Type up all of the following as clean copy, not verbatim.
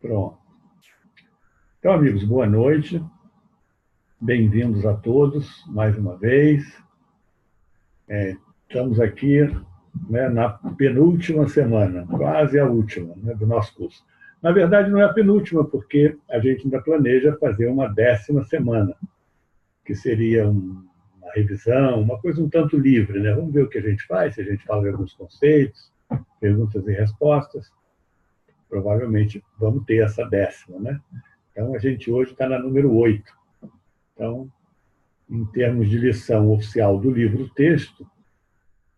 Pronto. Então, amigos, boa noite. Bem-vindos a todos, mais uma vez. Estamos aqui, né, na penúltima semana, quase a última, né, do nosso curso. Na verdade, não é a penúltima, porque a gente ainda planeja fazer uma 10ª semana, que seria uma revisão, uma coisa um tanto livre, né? Vamos ver o que a gente faz, se a gente fala de alguns conceitos, perguntas e respostas. Provavelmente vamos ter essa 10ª, né? Então, a gente hoje está na número 8. Então, em termos de lição oficial do livro-texto,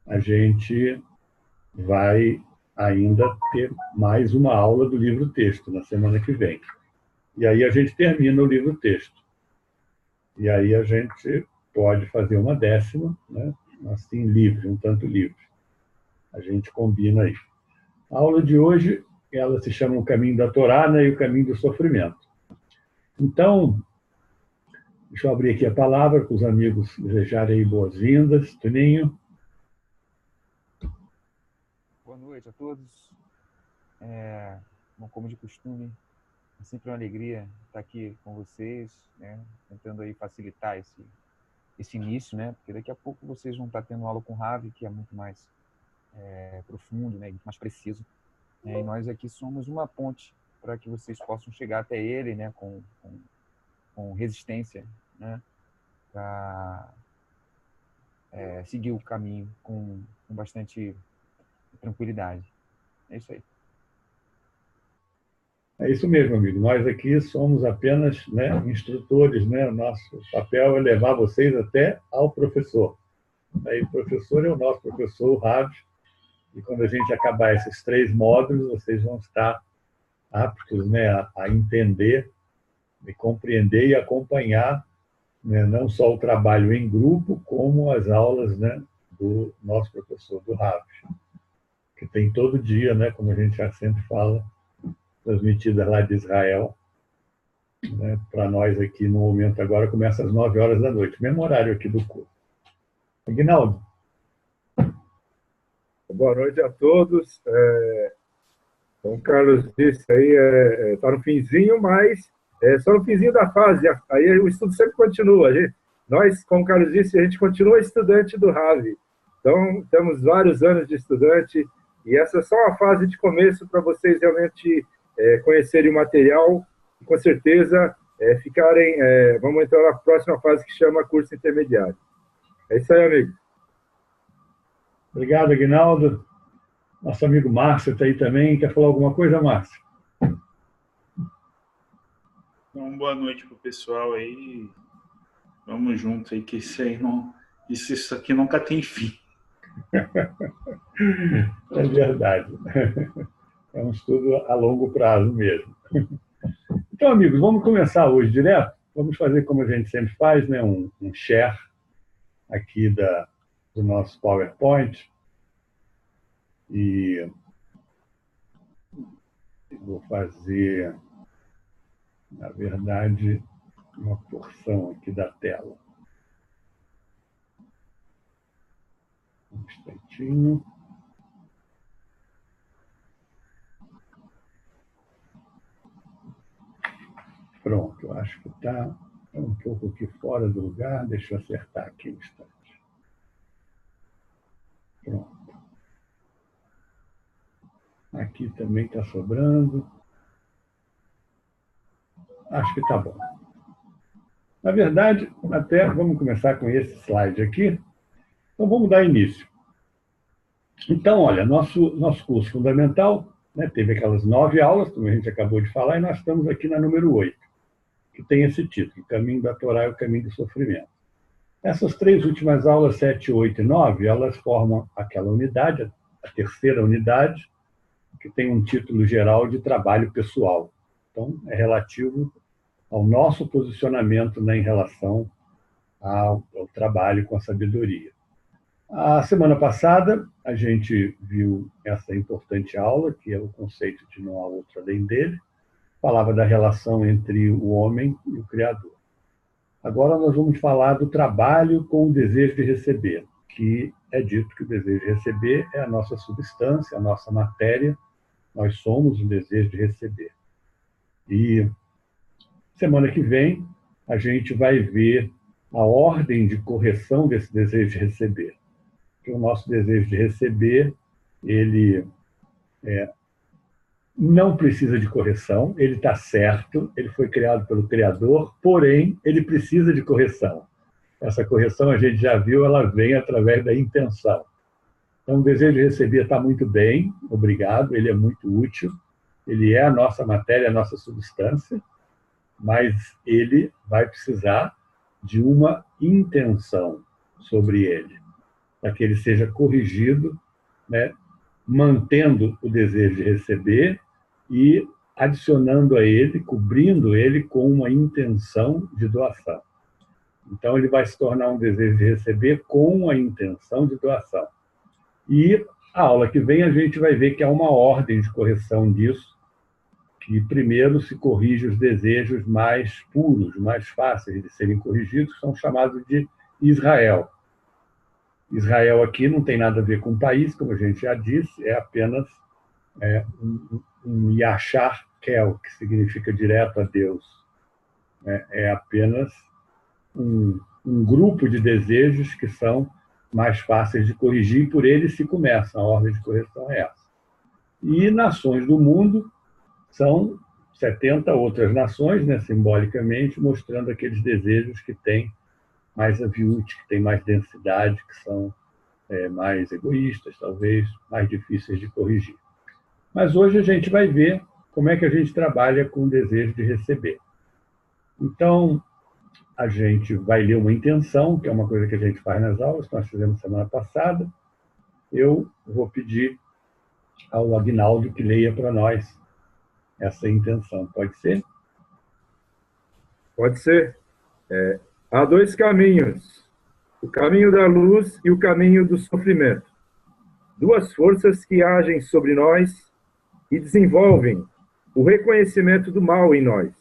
a gente vai ainda ter mais uma aula do livro-texto na semana que vem. E aí a gente termina o livro-texto. E aí a gente pode fazer uma 10ª, né? Assim, livre, um tanto livre. A gente combina aí. A aula de hoje, ela se chama O Caminho da Torá, né, e o Caminho do Sofrimento. Então, deixa eu abrir aqui a palavra para os amigos desejarem boas-vindas. Toninho. Boa noite a todos. Bom, como de costume, é sempre uma alegria estar aqui com vocês, né, tentando aí facilitar esse início, né, porque daqui a pouco vocês vão estar tendo aula com o Ravi, que é muito mais profundo, né, muito mais preciso. E nós aqui somos uma ponte para que vocês possam chegar até ele, né, com resistência, né, para seguir o caminho com bastante tranquilidade. É isso aí. É isso mesmo, amigo. Nós aqui somos apenas, né, instrutores, né? O nosso papel é levar vocês até ao professor. Aí, o professor é o nosso professor, o Ravi, e quando a gente acabar esses 3 módulos, vocês vão estar aptos, né, a entender, e compreender e acompanhar, né, não só o trabalho em grupo, como as aulas, né, do nosso professor, do Ravi, que tem todo dia, né, como a gente já sempre fala, transmitidas lá de Israel, né, para nós aqui no momento agora, começa às 9 horas da noite, mesmo horário aqui do curso. Aguinaldo. Boa noite a todos. Como o Carlos disse aí, está no finzinho, mas só no finzinho da fase. Aí o estudo sempre continua. Nós, como o Carlos disse, a gente continua estudante do Ravi. Então, temos vários anos de estudante, e essa é só uma fase de começo para vocês realmente conhecerem o material e, com certeza, ficarem... vamos entrar na próxima fase, que chama curso intermediário. É isso aí, amigo. Obrigado, Aguinaldo. Nosso amigo Márcio está aí também. Quer falar alguma coisa, Márcio? Então, boa noite para o pessoal aí. Vamos junto aí, que isso aqui nunca tem fim. É verdade. É um estudo a longo prazo mesmo. Então, amigos, vamos começar hoje direto. Vamos fazer como a gente sempre faz, né? Um share aqui do nosso PowerPoint. E vou fazer, na verdade, uma porção aqui da tela. Um instantinho. Pronto, acho que está um pouco aqui fora do lugar. Deixa eu acertar aqui um instante. Pronto. Aqui também está sobrando. Acho que está bom. Na verdade, até vamos começar com esse slide aqui. Então, vamos dar início. Então, olha, nosso curso fundamental, né, teve aquelas 9 aulas, como a gente acabou de falar, e nós estamos aqui na número 8, que tem esse título, O Caminho da Torá e o Caminho do Sofrimento. Essas 3 últimas aulas, 7, 8 e 9, elas formam aquela unidade, a terceira unidade, que tem um título geral de trabalho pessoal. Então, é relativo ao nosso posicionamento, né, em relação ao trabalho com a sabedoria. A semana passada, a gente viu essa importante aula, que é o conceito de não há outro além dele, falava da relação entre o homem e o Criador. Agora nós vamos falar do trabalho com o desejo de receber, que é dito que o desejo de receber é a nossa substância, a nossa matéria, nós somos o desejo de receber. E semana que vem a gente vai ver a ordem de correção desse desejo de receber. Porque o nosso desejo de receber, ele não precisa de correção, ele está certo, ele foi criado pelo Criador, porém, ele precisa de correção. Essa correção, a gente já viu, ela vem através da intenção. Então, o desejo de receber está muito bem, obrigado, ele é muito útil, ele é a nossa matéria, a nossa substância, mas ele vai precisar de uma intenção sobre ele, para que ele seja corrigido, né, mantendo o desejo de receber e adicionando a ele, cobrindo ele com uma intenção de doação. Então, ele vai se tornar um desejo de receber com a intenção de doação. E a aula que vem a gente vai ver que há uma ordem de correção disso, que primeiro se corrige os desejos mais puros, mais fáceis de serem corrigidos, que são chamados de Israel. Israel aqui não tem nada a ver com o país, como a gente já disse, é apenas um Yashar Kel, que significa direto a Deus. É apenas um grupo de desejos que são mais fáceis de corrigir, e por eles se começa, a ordem de correção é essa. E nações do mundo são 70 outras nações, né, simbolicamente, mostrando aqueles desejos que têm mais aviúte, que têm mais densidade, que são mais egoístas, talvez, mais difíceis de corrigir. Mas hoje a gente vai ver como é que a gente trabalha com o desejo de receber. Então, a gente vai ler uma intenção, que é uma coisa que a gente faz nas aulas, que nós fizemos semana passada. Eu vou pedir ao Aguinaldo que leia para nós essa intenção. Pode ser? Pode ser. Há dois caminhos, o caminho da luz e o caminho do sofrimento. Duas forças que agem sobre nós e desenvolvem o reconhecimento do mal em nós.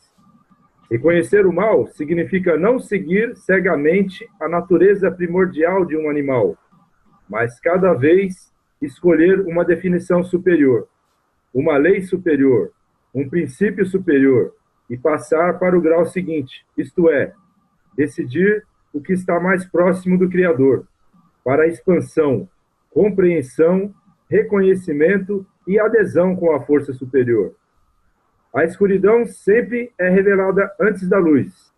Reconhecer o mal significa não seguir cegamente a natureza primordial de um animal, mas cada vez escolher uma definição superior, uma lei superior, um princípio superior e passar para o grau seguinte, isto é, decidir o que está mais próximo do Criador, para a expansão, compreensão, reconhecimento e adesão com a força superior. A escuridão sempre é revelada antes da luz.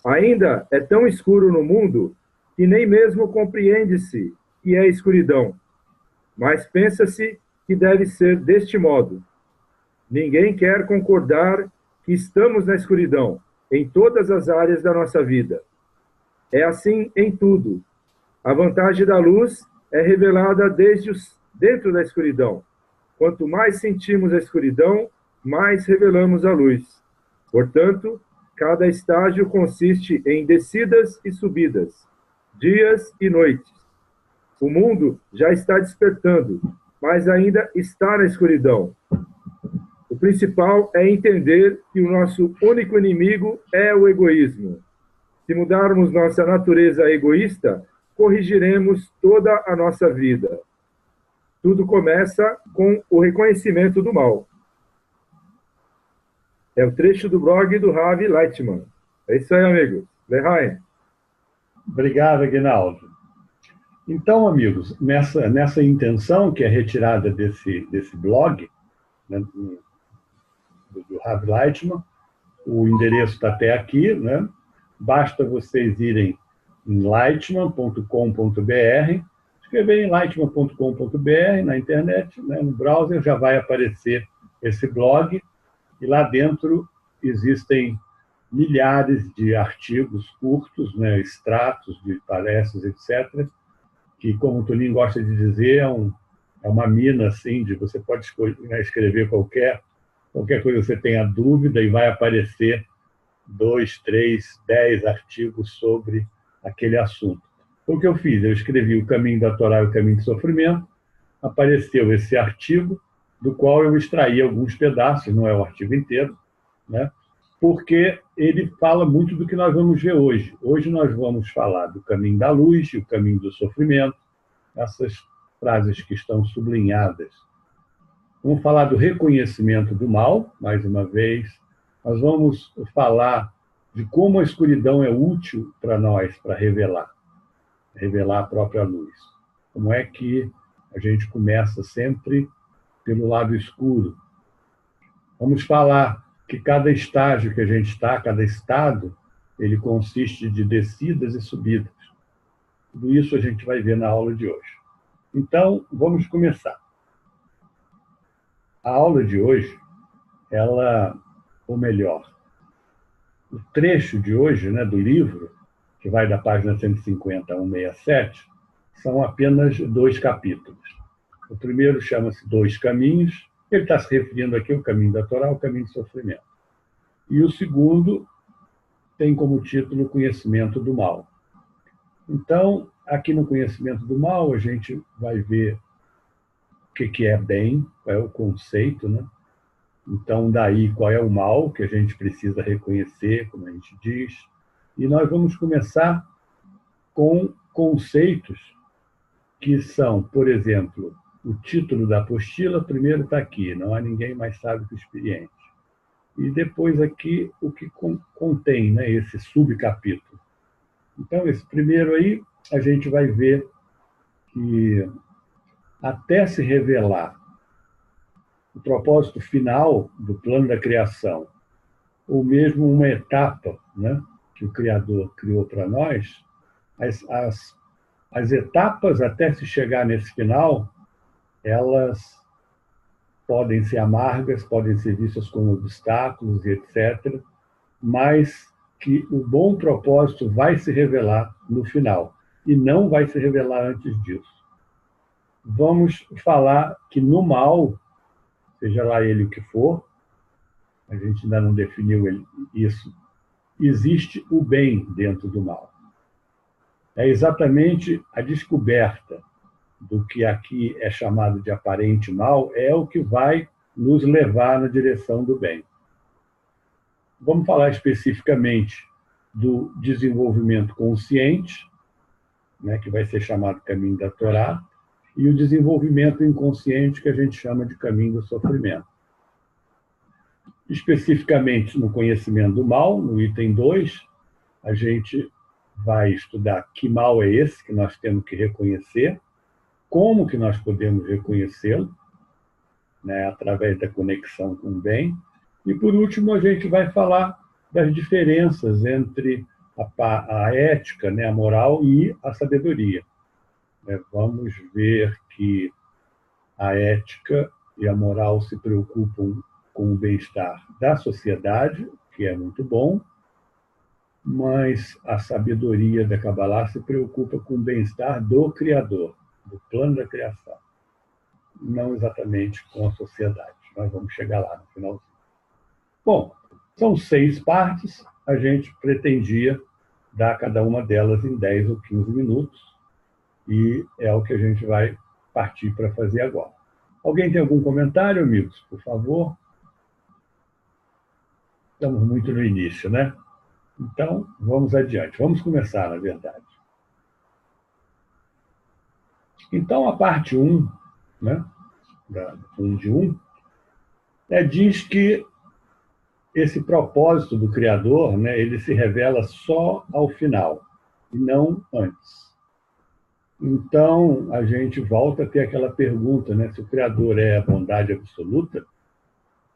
Ainda é tão escuro no mundo que nem mesmo compreende-se que é escuridão, mas pensa-se que deve ser deste modo. Ninguém quer concordar que estamos na escuridão, em todas as áreas da nossa vida. É assim em tudo. A vantagem da luz é revelada desde dentro da escuridão. Quanto mais sentimos a escuridão, mais revelamos a luz. Portanto, cada estágio consiste em descidas e subidas, dias e noites. O mundo já está despertando, mas ainda está na escuridão. O principal é entender que o nosso único inimigo é o egoísmo. Se mudarmos nossa natureza egoísta, corrigiremos toda a nossa vida. Tudo começa com o reconhecimento do mal. É o trecho do blog do Ravi Lightman. É isso aí, amigo. Lehaim. Obrigado, Aguinaldo. Então, amigos, nessa intenção que é retirada desse blog, né, do Ravi Lightman, o endereço está até aqui, né? Basta vocês irem em lightman.com.br, escreverem lightman.com.br na internet, né, no browser, já vai aparecer esse blog, e lá dentro existem milhares de artigos curtos, né, extratos de palestras, etc., que, como o Toninho gosta de dizer, é uma mina, assim, de você pode escrever qualquer coisa que você tenha dúvida e vai aparecer 2, 3, 10 artigos sobre aquele assunto. Foi o que eu fiz, eu escrevi o caminho da Torá e o caminho do sofrimento, apareceu esse artigo, do qual eu extraí alguns pedaços, não é o artigo inteiro, né? Porque ele fala muito do que nós vamos ver hoje. Hoje nós vamos falar do caminho da luz e o caminho do sofrimento, essas frases que estão sublinhadas. Vamos falar do reconhecimento do mal, mais uma vez, nós vamos falar de como a escuridão é útil para nós, para revelar a própria luz. Como é que a gente começa sempre pelo lado escuro. Vamos falar que cada estágio que a gente está, cada estado, ele consiste de descidas e subidas. Tudo isso a gente vai ver na aula de hoje. Então, vamos começar. A aula de hoje, ou melhor, o trecho de hoje, né, do livro, que vai da página 150 a 167, são apenas 2 capítulos. O primeiro chama-se Dois Caminhos, ele está se referindo aqui ao caminho da Torá, ao caminho do sofrimento. E o segundo tem como título Conhecimento do Mal. Então, aqui no Conhecimento do Mal, a gente vai ver o que é bem, qual é o conceito, né? Então, daí, qual é o mal que a gente precisa reconhecer, como a gente diz. E nós vamos começar com conceitos que são, por exemplo, o título da apostila, primeiro está aqui, não há ninguém mais sábio que o experiente. E depois aqui o que contém, né, esse subcapítulo. Então, esse primeiro aí, a gente vai ver que até se revelar o propósito final do plano da criação, ou mesmo uma etapa, né, que o Criador criou para nós, as etapas até se chegar nesse final, elas podem ser amargas, podem ser vistas como obstáculos, etc., mas que o bom propósito vai se revelar no final, e não vai se revelar antes disso. Vamos falar que no mal, seja lá ele o que for, a gente ainda não definiu isso, existe o bem dentro do mal. É exatamente a descoberta do que aqui é chamado de aparente mal, é o que vai nos levar na direção do bem. Vamos falar especificamente do desenvolvimento consciente, né, que vai ser chamado caminho da Torá, e o desenvolvimento inconsciente, que a gente chama de caminho do sofrimento. Especificamente no conhecimento do mal, no item 2, a gente vai estudar que mal é esse que nós temos que reconhecer, como que nós podemos reconhecê-lo, né, através da conexão com o bem. E, por último, a gente vai falar das diferenças entre a ética, né, a moral e a sabedoria. Vamos ver que a ética e a moral se preocupam com o bem-estar da sociedade, que é muito bom, mas a sabedoria da Kabbalah se preocupa com o bem-estar do Criador, do plano da criação, não exatamente com a sociedade. Nós vamos chegar lá no finalzinho. Bom, são 6 partes, a gente pretendia dar cada uma delas em 10 ou 15 minutos, e é o que a gente vai partir para fazer agora. Alguém tem algum comentário, amigos? Por favor. Estamos muito no início, né? Então, vamos adiante. Vamos começar, na verdade. Então, a parte 1, né, da 1 de 1, diz que esse propósito do Criador, né, ele se revela só ao final, e não antes. Então, a gente volta a ter aquela pergunta, né, se o Criador é a bondade absoluta,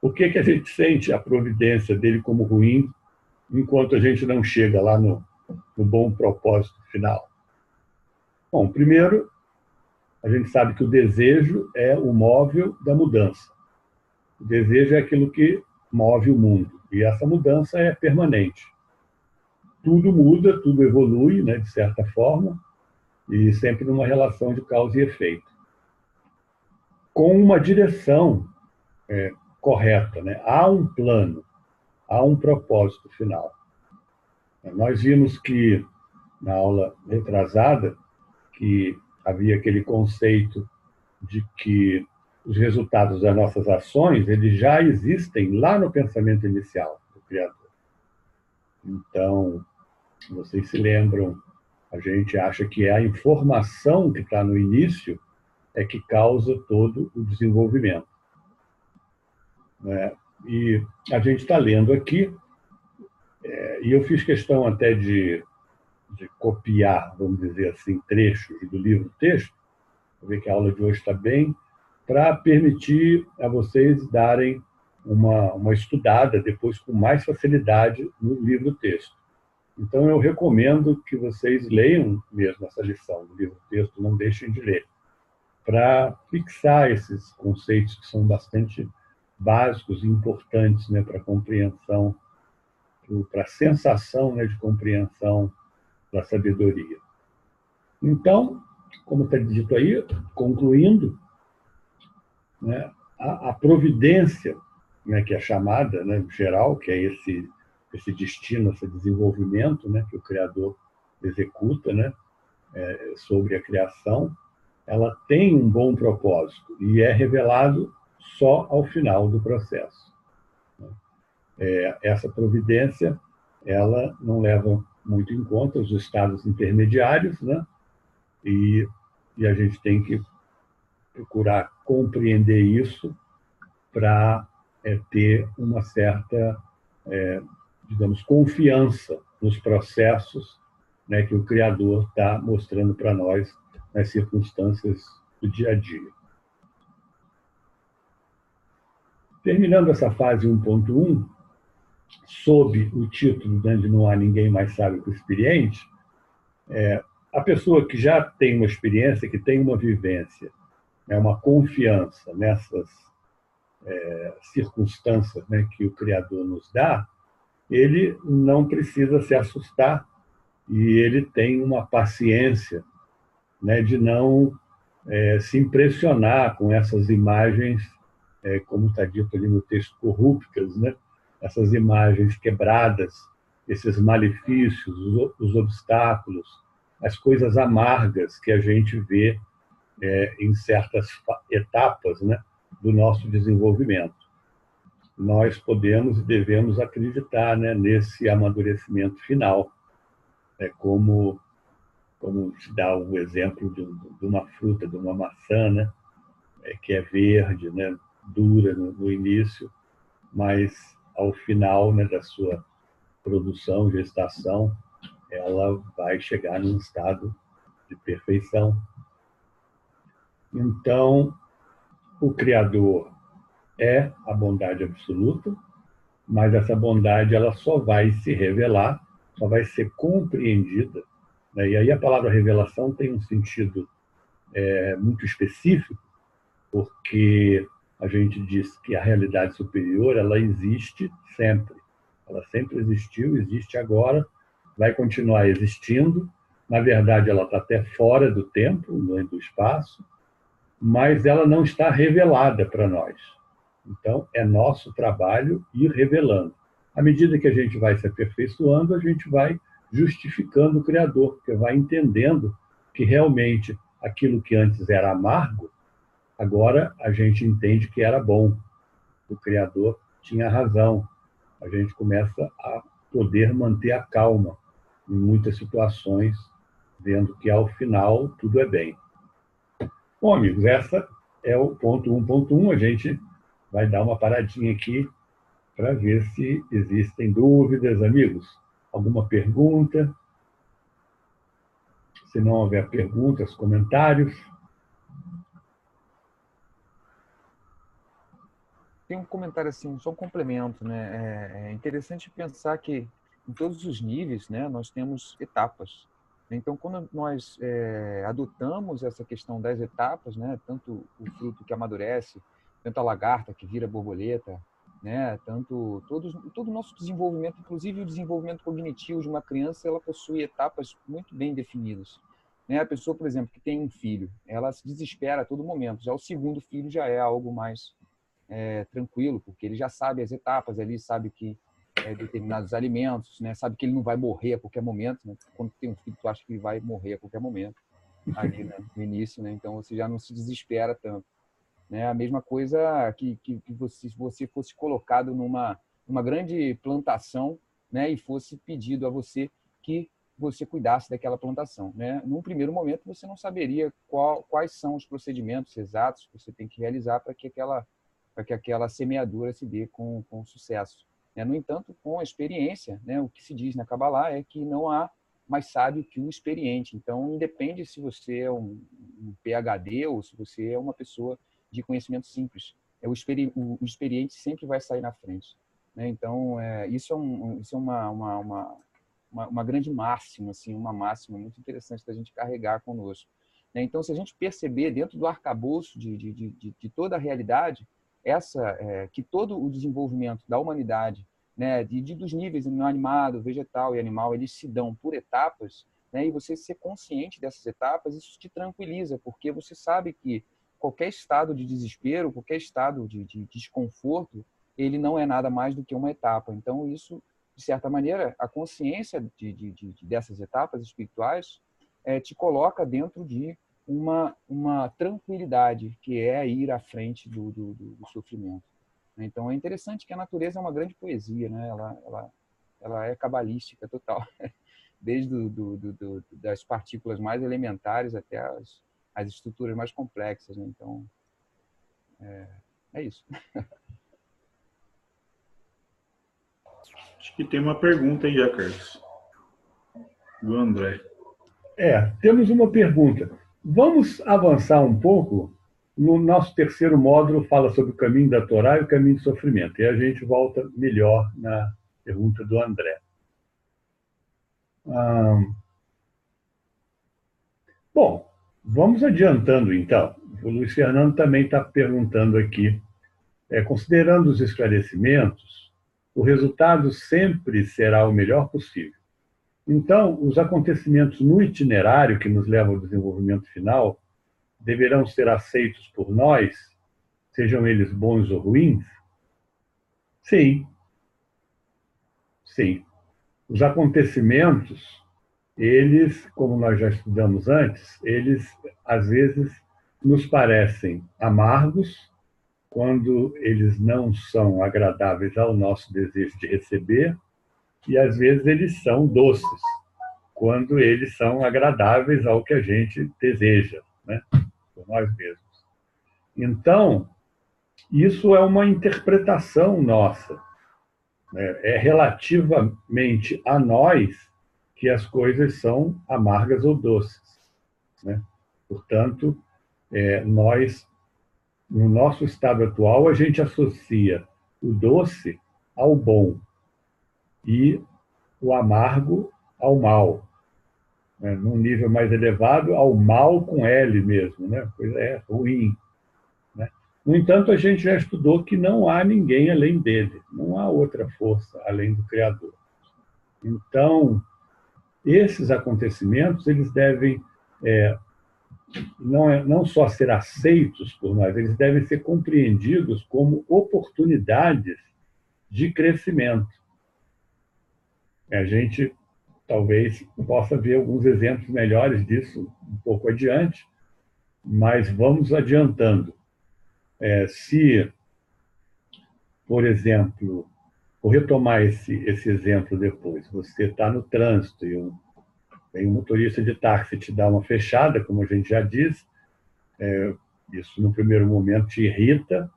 por que a gente sente a providência dele como ruim, enquanto a gente não chega lá no bom propósito final? Bom, primeiro, a gente sabe que o desejo é o móvel da mudança. O desejo é aquilo que move o mundo, e essa mudança é permanente. Tudo muda, tudo evolui, né, de certa forma, e sempre numa relação de causa e efeito. Com uma direção correta, né? Há um plano, há um propósito final. Nós vimos que, na aula retrasada, que havia aquele conceito de que os resultados das nossas ações, eles já existem lá no pensamento inicial do Criador. Então, vocês se lembram, a gente acha que é a informação que está no início é que causa todo o desenvolvimento. E a gente está lendo aqui, e eu fiz questão até de copiar, vamos dizer assim, trechos do livro-texto, para ver que a aula de hoje está bem, para permitir a vocês darem uma estudada depois com mais facilidade no livro-texto. Então, eu recomendo que vocês leiam mesmo essa lição do livro-texto, não deixem de ler, para fixar esses conceitos que são bastante básicos e importantes, né, para a compreensão, para a sensação, né, de compreensão da sabedoria. Então, como está dito aí, concluindo, né, a providência, né, que é chamada, né, geral, que é esse destino, esse desenvolvimento, né, que o Criador executa, né, sobre a criação, ela tem um bom propósito e é revelado só ao final do processo. Essa providência, ela não leva muito em conta os estados intermediários, né, e a gente tem que procurar compreender isso para ter uma certa, digamos, confiança nos processos, né, que o Criador está mostrando para nós nas circunstâncias do dia a dia. Terminando essa fase 1.1, sob o título, né, de Não Há Ninguém Mais Sábio que o Experiente, a pessoa que já tem uma experiência, que tem uma vivência, uma confiança nessas circunstâncias, né, que o Criador nos dá, ele não precisa se assustar e ele tem uma paciência, né, de não se impressionar com essas imagens, como está dito ali no texto, corruptas, né, essas imagens quebradas, esses malefícios, os obstáculos, as coisas amargas que a gente vê em certas etapas, né, do nosso desenvolvimento. Nós podemos e devemos acreditar, né, nesse amadurecimento final, como se dá o exemplo de uma fruta, de uma maçã, né, que é verde, né, dura no início, mas ao final, né, da sua produção, gestação, ela vai chegar num estado de perfeição. Então, o Criador é a bondade absoluta, mas essa bondade ela só vai se revelar, só vai ser compreendida, né? E aí a palavra revelação tem um sentido muito específico, porque a gente diz que a realidade superior ela existe sempre. Ela sempre existiu, existe agora, vai continuar existindo. Na verdade, ela está até fora do tempo, do espaço, mas ela não está revelada para nós. Então, é nosso trabalho ir revelando. À medida que a gente vai se aperfeiçoando, a gente vai justificando o Criador, porque vai entendendo que realmente aquilo que antes era amargo, agora a gente entende que era bom. O Criador tinha razão. A gente começa a poder manter a calma em muitas situações, vendo que ao final tudo é bem. Bom, amigos, essa é o ponto 1.1. A gente vai dar uma paradinha aqui para ver se existem dúvidas, amigos. Alguma pergunta? Se não houver perguntas, comentários. Tem um comentário assim, só um complemento, né? É interessante pensar que em todos os níveis, né, nós temos etapas. Então, quando nós adotamos essa questão das etapas, né, tanto o fruto que amadurece, tanto a lagarta que vira borboleta, né, tanto todo o nosso desenvolvimento, inclusive o desenvolvimento cognitivo de uma criança, ela possui etapas muito bem definidas. Né? A pessoa, por exemplo, que tem um filho, ela se desespera a todo momento. Já o segundo filho já é algo mais tranquilo, porque ele já sabe as etapas, ele sabe que determinados alimentos, né? Sabe que ele não vai morrer a qualquer momento, né? Quando tem um filho, tu acha que ele vai morrer a qualquer momento, ali, né? No início, né? Então você já não se desespera tanto, né? A mesma coisa que se você fosse colocado numa grande plantação, né? E fosse pedido a você que você cuidasse daquela plantação, né? Num primeiro momento você não saberia quais são os procedimentos exatos que você tem que realizar para que aquela para que aquela semeadura se dê com sucesso. No entanto, com a experiência, o que se diz na Kabbalah é que não há mais sábio que o experiente. Então, independe se você é um PhD ou se você é uma pessoa de conhecimento simples. O experiente sempre vai sair na frente. Então, isso é uma grande máxima, assim, uma máxima muito interessante da gente carregar conosco. Então, se a gente perceber dentro do arcabouço de toda a realidade, que todo o desenvolvimento da humanidade, dos níveis animado, vegetal e animal, eles se dão por etapas, e você ser consciente dessas etapas, isso te tranquiliza, porque você sabe que qualquer estado de desespero, qualquer estado de desconforto, ele não é nada mais do que uma etapa. Então, isso, de certa maneira, a consciência dessas etapas espirituais te coloca dentro de uma tranquilidade, que é ir à frente do sofrimento. Então, é interessante que a natureza é uma grande poesia, ela é cabalística total, desde das partículas mais elementares até as estruturas mais complexas. Então, é isso. Acho que tem uma pergunta aí já, Carlos. Do André. Temos uma pergunta. Vamos avançar um pouco. No nosso terceiro módulo fala sobre o caminho da Torá e o caminho do sofrimento. E a gente volta melhor na pergunta do André. Bom, vamos adiantando então. O Luiz Fernando também está perguntando aqui. Considerando os esclarecimentos, o resultado sempre será o melhor possível. Então, os acontecimentos no itinerário que nos levam ao desenvolvimento final deverão ser aceitos por nós, sejam eles bons ou ruins? Sim. Sim. Os acontecimentos, eles, como nós já estudamos antes, eles, às vezes, nos parecem amargos, quando eles não são agradáveis ao nosso desejo de receber, e, às vezes, eles são doces, quando eles são agradáveis ao que a gente deseja, por nós mesmos. Então, isso é uma interpretação nossa. É relativamente a nós que as coisas são amargas ou doces. Portanto, nós, no nosso estado atual, a gente associa o doce ao bom e o amargo ao mal. Num nível mais elevado, ao mal com L mesmo, coisa ruim. No entanto, a gente já estudou que não há ninguém além dele, não há outra força além do Criador. Então, esses acontecimentos, eles devem não só ser aceitos por nós, eles devem ser compreendidos como oportunidades de crescimento. A gente talvez possa ver alguns exemplos melhores disso um pouco adiante, mas vamos adiantando. Se, por exemplo, vou retomar esse exemplo depois, você está no trânsito e vem um motorista de táxi te dá uma fechada, como a gente já diz, isso no primeiro momento te irrita,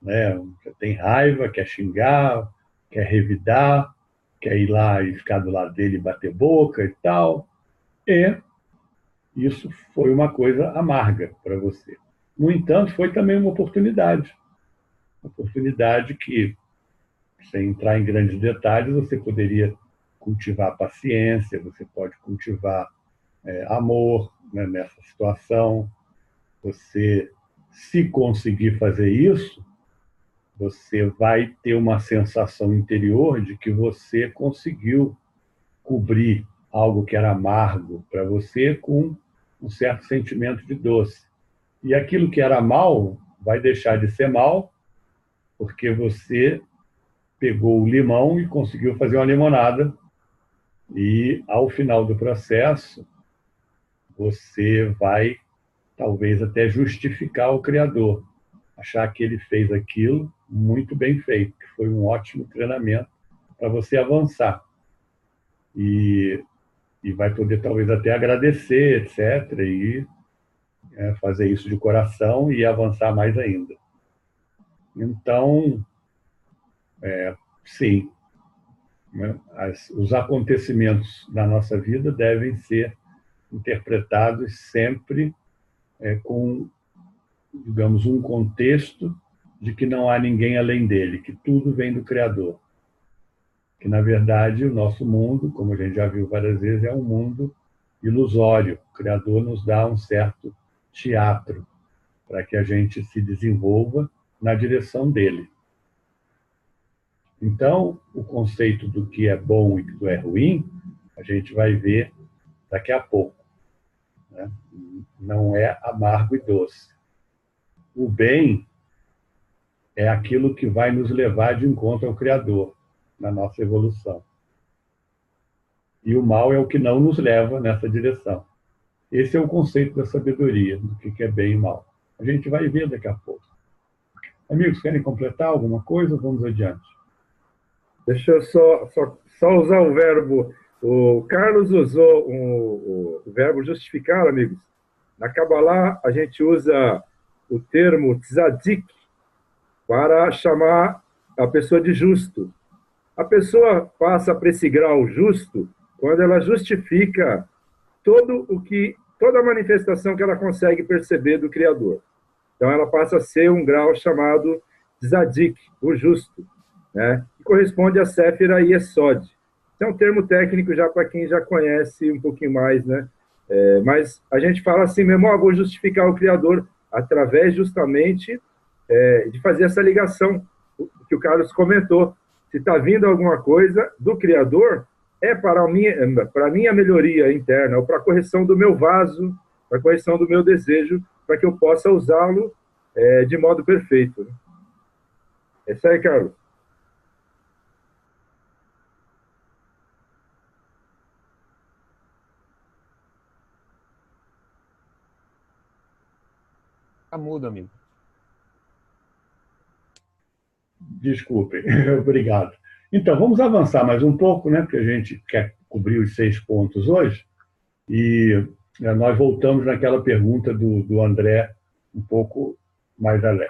você tem raiva, quer xingar, quer revidar, quer ir lá e ficar do lado dele e bater boca e tal. E isso foi uma coisa amarga para você. No entanto, foi também uma oportunidade. Uma oportunidade que, sem entrar em grandes detalhes, você poderia cultivar paciência, você pode cultivar amor nessa situação. Você, se conseguir fazer isso, você vai ter uma sensação interior de que você conseguiu cobrir algo que era amargo para você com um certo sentimento de doce. E aquilo que era mal vai deixar de ser mal, porque você pegou o limão e conseguiu fazer uma limonada. E, ao final do processo, você vai, talvez, até justificar o Criador. Achar que ele fez aquilo muito bem feito, que foi um ótimo treinamento para você avançar. E vai poder, talvez, até agradecer, etc., e fazer isso de coração e avançar mais ainda. Então, sim, né, os acontecimentos da nossa vida devem ser interpretados sempre com, digamos, um contexto de que não há ninguém além dele, que tudo vem do Criador. Que, na verdade, o nosso mundo, como a gente já viu várias vezes, é um mundo ilusório. O Criador nos dá um certo teatro para que a gente se desenvolva na direção dele. Então, o conceito do que é bom e do que é ruim, a gente vai ver daqui a pouco, né? Não é amargo e doce. O bem é aquilo que vai nos levar de encontro ao Criador na nossa evolução. E o mal é o que não nos leva nessa direção. Esse é o conceito da sabedoria, do que é bem e mal. A gente vai ver daqui a pouco. Amigos, querem completar alguma coisa? Vamos adiante. Deixa eu só usar o verbo. O Carlos usou o verbo justificar, amigos. Na Kabbalah, a gente usa o termo tzadik para chamar a pessoa de justo. A pessoa passa para esse grau justo quando ela justifica toda a manifestação que ela consegue perceber do Criador. Então, ela passa a ser um grau chamado tzadik, o justo, né? Que corresponde a Séfira e Yesod. Esse é um termo técnico já para quem já conhece um pouquinho mais, né? Mas a gente fala assim mesmo, vou justificar o Criador através justamente de fazer essa ligação que o Carlos comentou. Se está vindo alguma coisa do Criador, é para a minha melhoria interna, ou para a correção do meu vaso, para a correção do meu desejo, para que eu possa usá-lo de modo perfeito. É isso aí, Carlos. Tá mudo, amigo. Desculpem, obrigado. Então, vamos avançar mais um pouco, né? Porque a gente quer cobrir os 6 pontos hoje. E nós voltamos naquela pergunta do André um pouco mais além.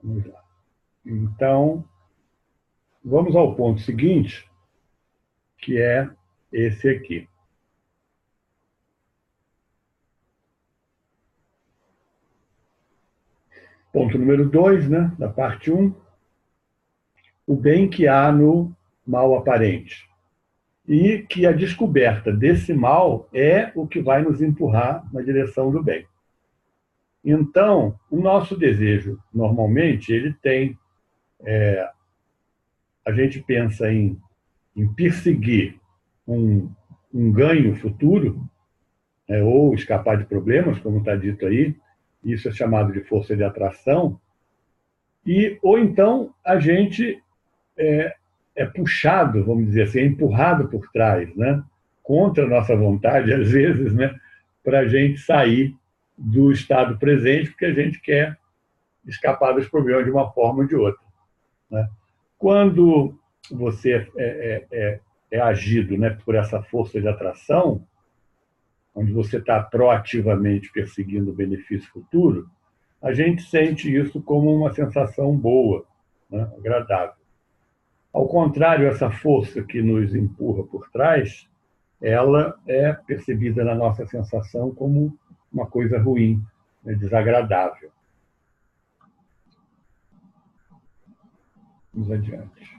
Vamos lá. Então, vamos ao ponto seguinte, que é esse aqui. Ponto número 2, né, da parte 1. O bem que há no mal aparente. E que a descoberta desse mal é o que vai nos empurrar na direção do bem. Então, o nosso desejo, normalmente, ele tem... a gente pensa em perseguir um ganho futuro, ou escapar de problemas, como está dito aí. Isso é chamado de força de atração. Ou então a gente é puxado, vamos dizer assim, é empurrado por trás, né? Contra a nossa vontade, às vezes, né? Para a gente sair do estado presente, porque a gente quer escapar dos problemas de uma forma ou de outra, né? Quando você é agido, né, por essa força de atração, onde você está proativamente perseguindo o benefício futuro, a gente sente isso como uma sensação boa, né, agradável. Ao contrário, essa força que nos empurra por trás, ela é percebida na nossa sensação como uma coisa ruim, né, desagradável. Vamos adiante.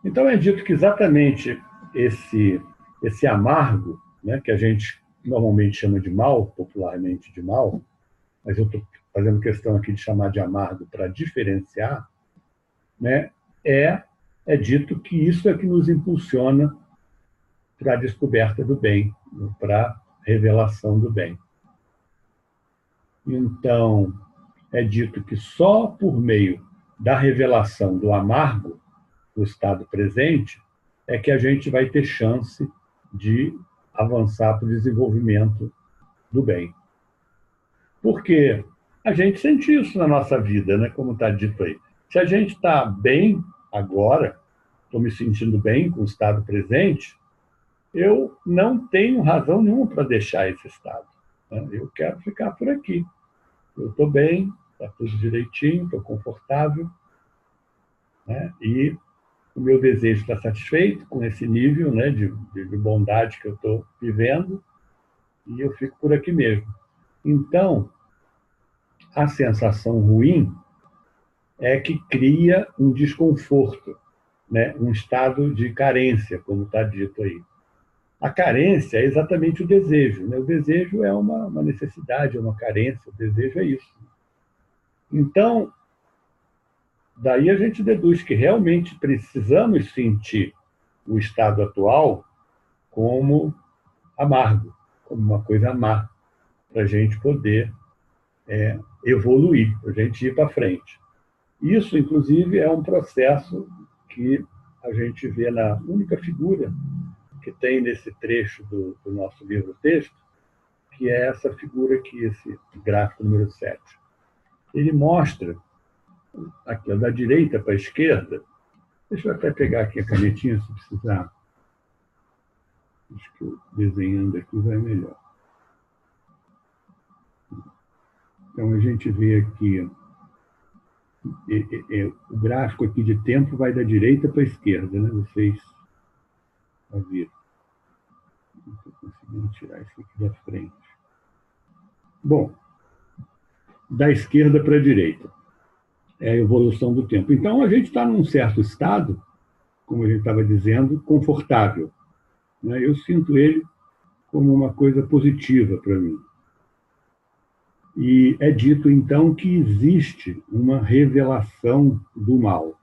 Então é dito que exatamente esse amargo, né, que a gente normalmente chama de mal, popularmente de mal, mas eu estou fazendo questão aqui de chamar de amargo para diferenciar, né, é dito que isso é que nos impulsiona para a descoberta do bem, para a revelação do bem. Então, é dito que só por meio da revelação do amargo, do estado presente, é que a gente vai ter chance de avançar para o desenvolvimento do bem. Porque a gente sente isso na nossa vida, né? Como está dito aí. Se a gente está bem agora, estou me sentindo bem com o estado presente, eu não tenho razão nenhuma para deixar esse estado, né? Eu quero ficar por aqui. Eu estou bem, está tudo direitinho, estou confortável, né? E o meu desejo está satisfeito com esse nível, né, de bondade que eu estou vivendo, e eu fico por aqui mesmo. Então, a sensação ruim é que cria um desconforto, né, um estado de carência, como está dito aí. A carência é exatamente o desejo, né? O desejo é uma necessidade, é uma carência, o desejo é isso. Então, daí a gente deduz que realmente precisamos sentir o estado atual como amargo, como uma coisa má, para a gente poder evoluir, para a gente ir para frente. Isso, inclusive, é um processo que a gente vê na única figura que tem nesse trecho do nosso livro-texto, que é essa figura aqui, esse gráfico número 7. Ele mostra, aqui, da direita para a esquerda, deixa eu até pegar aqui a canetinha, se precisar. Acho que eu desenhando aqui vai melhor. Então, a gente vê aqui, o gráfico aqui de tempo vai da direita para a esquerda, né? Vocês viram. Não estou conseguindo tirar isso aqui da frente. Bom, da esquerda para a direita é a evolução do tempo. Então, a gente está num certo estado, como a gente estava dizendo, confortável, né? Eu sinto ele como uma coisa positiva para mim. E é dito, então, que existe uma revelação do mal,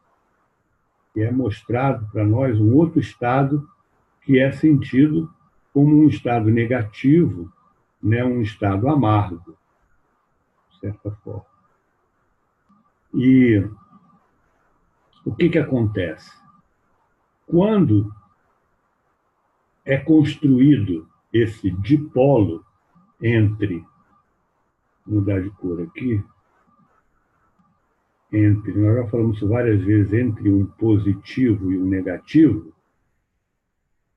que é mostrado para nós um outro estado que é sentido como um estado negativo, né? Um estado amargo, de certa forma. E o que acontece? Quando é construído esse dipolo entre, vou mudar de cor aqui, nós já falamos isso várias vezes, entre um positivo e um negativo,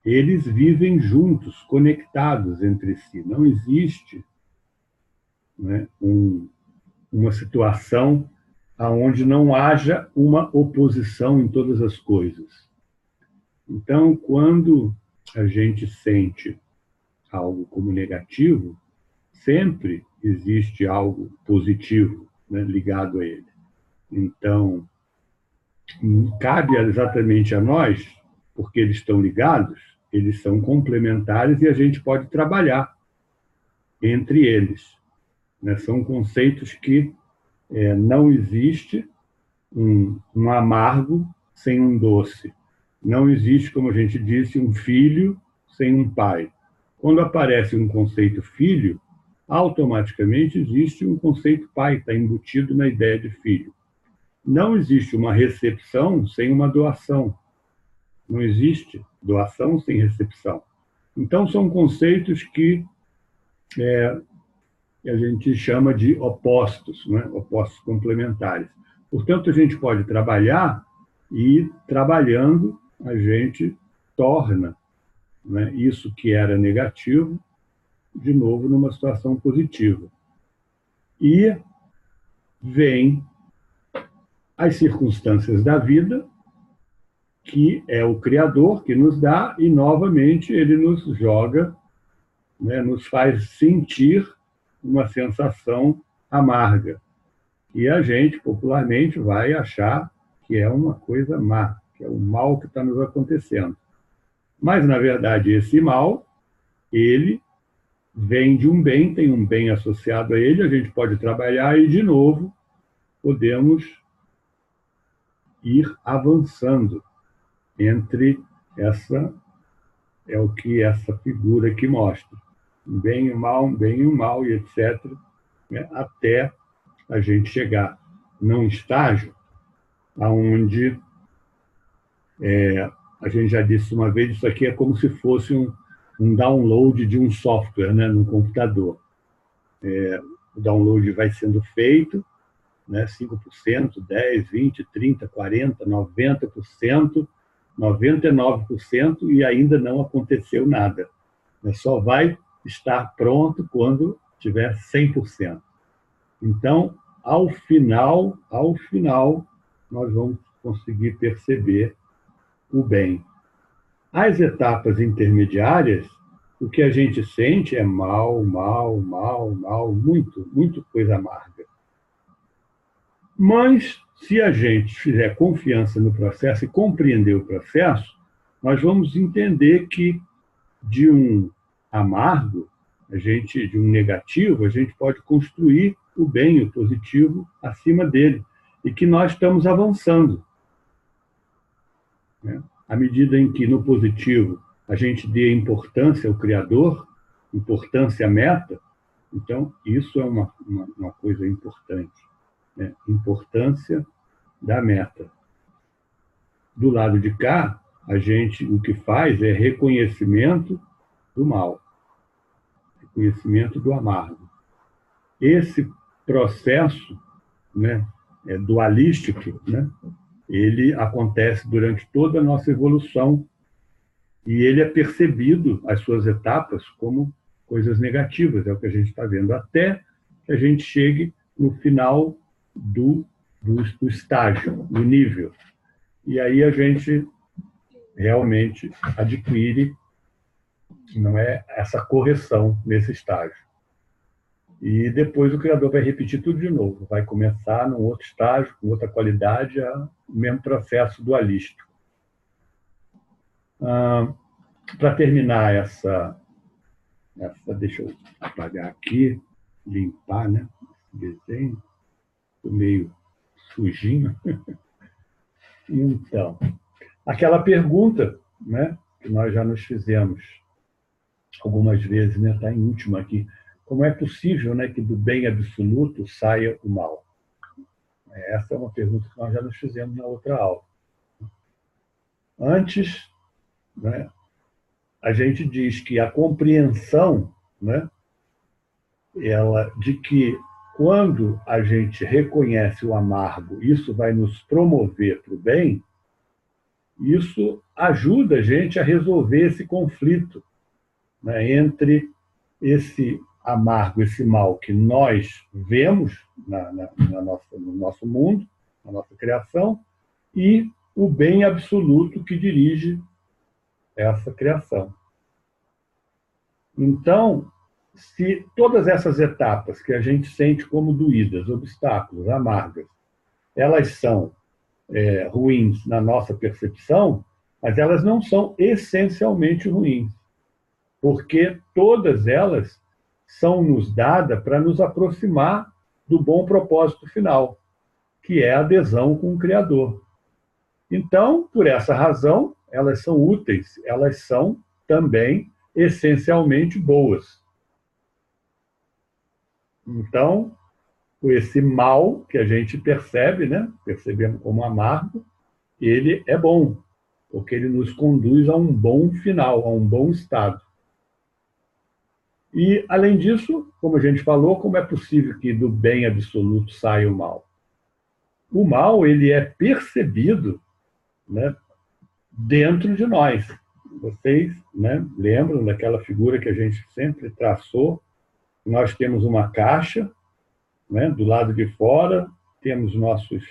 eles vivem juntos, conectados entre si. Não existe, né, uma situação onde não haja uma oposição em todas as coisas. Então, quando a gente sente algo como negativo, sempre existe algo positivo, né, ligado a ele. Então, cabe exatamente a nós, porque eles estão ligados, eles são complementares e a gente pode trabalhar entre eles, né? São conceitos que não existe um amargo sem um doce. Não existe, como a gente disse, um filho sem um pai. Quando aparece um conceito filho, automaticamente existe um conceito pai, está embutido na ideia de filho. Não existe uma recepção sem uma doação. Não existe doação sem recepção. Então, são conceitos que a gente chama de opostos, né? Opostos complementares. Portanto, a gente pode trabalhar e, trabalhando, a gente torna, né, isso que era negativo, de novo, numa situação positiva. E vem as circunstâncias da vida, que é o Criador que nos dá, e, novamente, ele nos joga, né, nos faz sentir uma sensação amarga. E a gente, popularmente, vai achar que é uma coisa má, que é o mal que está nos acontecendo. Mas, na verdade, esse mal, ele vem de um bem, tem um bem associado a ele, a gente pode trabalhar e, de novo, podemos ir avançando entre é o que essa figura aqui mostra. Um bem e um mal, e etc., né, até a gente chegar num estágio onde, a gente já disse uma vez, isso aqui é como se fosse um download de um software, né, no computador. O download vai sendo feito, né, 5%, 10%, 20%, 30%, 40%, 90%, 99%, e ainda não aconteceu nada. Só vai estar pronto quando tiver 100%. Então, ao final, nós vamos conseguir perceber o bem. As etapas intermediárias, o que a gente sente é mal, muito coisa amarga. Mas, se a gente fizer confiança no processo e compreender o processo, nós vamos entender que de um amargo, de um negativo, a gente pode construir o bem, o positivo, acima dele. E que nós estamos avançando. Né? À medida em que, no positivo, a gente dê importância ao Criador, importância à meta, então, isso é uma coisa importante. Né? Importância da meta. Do lado de cá, a gente o que faz é reconhecimento do mal, reconhecimento do amargo. Esse processo, né, dualístico, né, ele acontece durante toda a nossa evolução e ele é percebido, as suas etapas, como coisas negativas, é o que a gente está vendo, até que a gente chegue no final do estágio, do nível. E aí a gente realmente adquire, não é, essa correção nesse estágio. E depois o Criador vai repetir tudo de novo, vai começar num outro estágio, com outra qualidade, o mesmo processo dualístico. Para terminar essa, deixa eu apagar aqui, limpar, né, esse desenho, estou meio sujinho. Então, aquela pergunta, né, que nós já nos fizemos algumas vezes, né, está em último aqui, como é possível, né, que do bem absoluto saia o mal? Essa é uma pergunta que nós já nos fizemos na outra aula. Antes, né, a gente diz que a compreensão, né, de que quando a gente reconhece o amargo, isso vai nos promover para o bem, isso ajuda a gente a resolver esse conflito, né, entre esse amargo, esse mal que nós vemos no nosso mundo, na nossa criação, e o bem absoluto que dirige essa criação. Então, se todas essas etapas que a gente sente como doídas, obstáculos, amargas, elas são ruins na nossa percepção, mas elas não são essencialmente ruins, porque todas elas são nos dadas para nos aproximar do bom propósito final, que é a adesão com o Criador. Então, por essa razão, elas são úteis, elas são também essencialmente boas. Então, esse mal que a gente percebe, né, percebemos como amargo, ele é bom, porque ele nos conduz a um bom final, a um bom estado. E, além disso, como a gente falou, como é possível que do bem absoluto saia o mal? O mal, ele é percebido, né, dentro de nós. Vocês, né, lembram daquela figura que a gente sempre traçou? Nós temos uma caixa, né, do lado de fora, temos nossas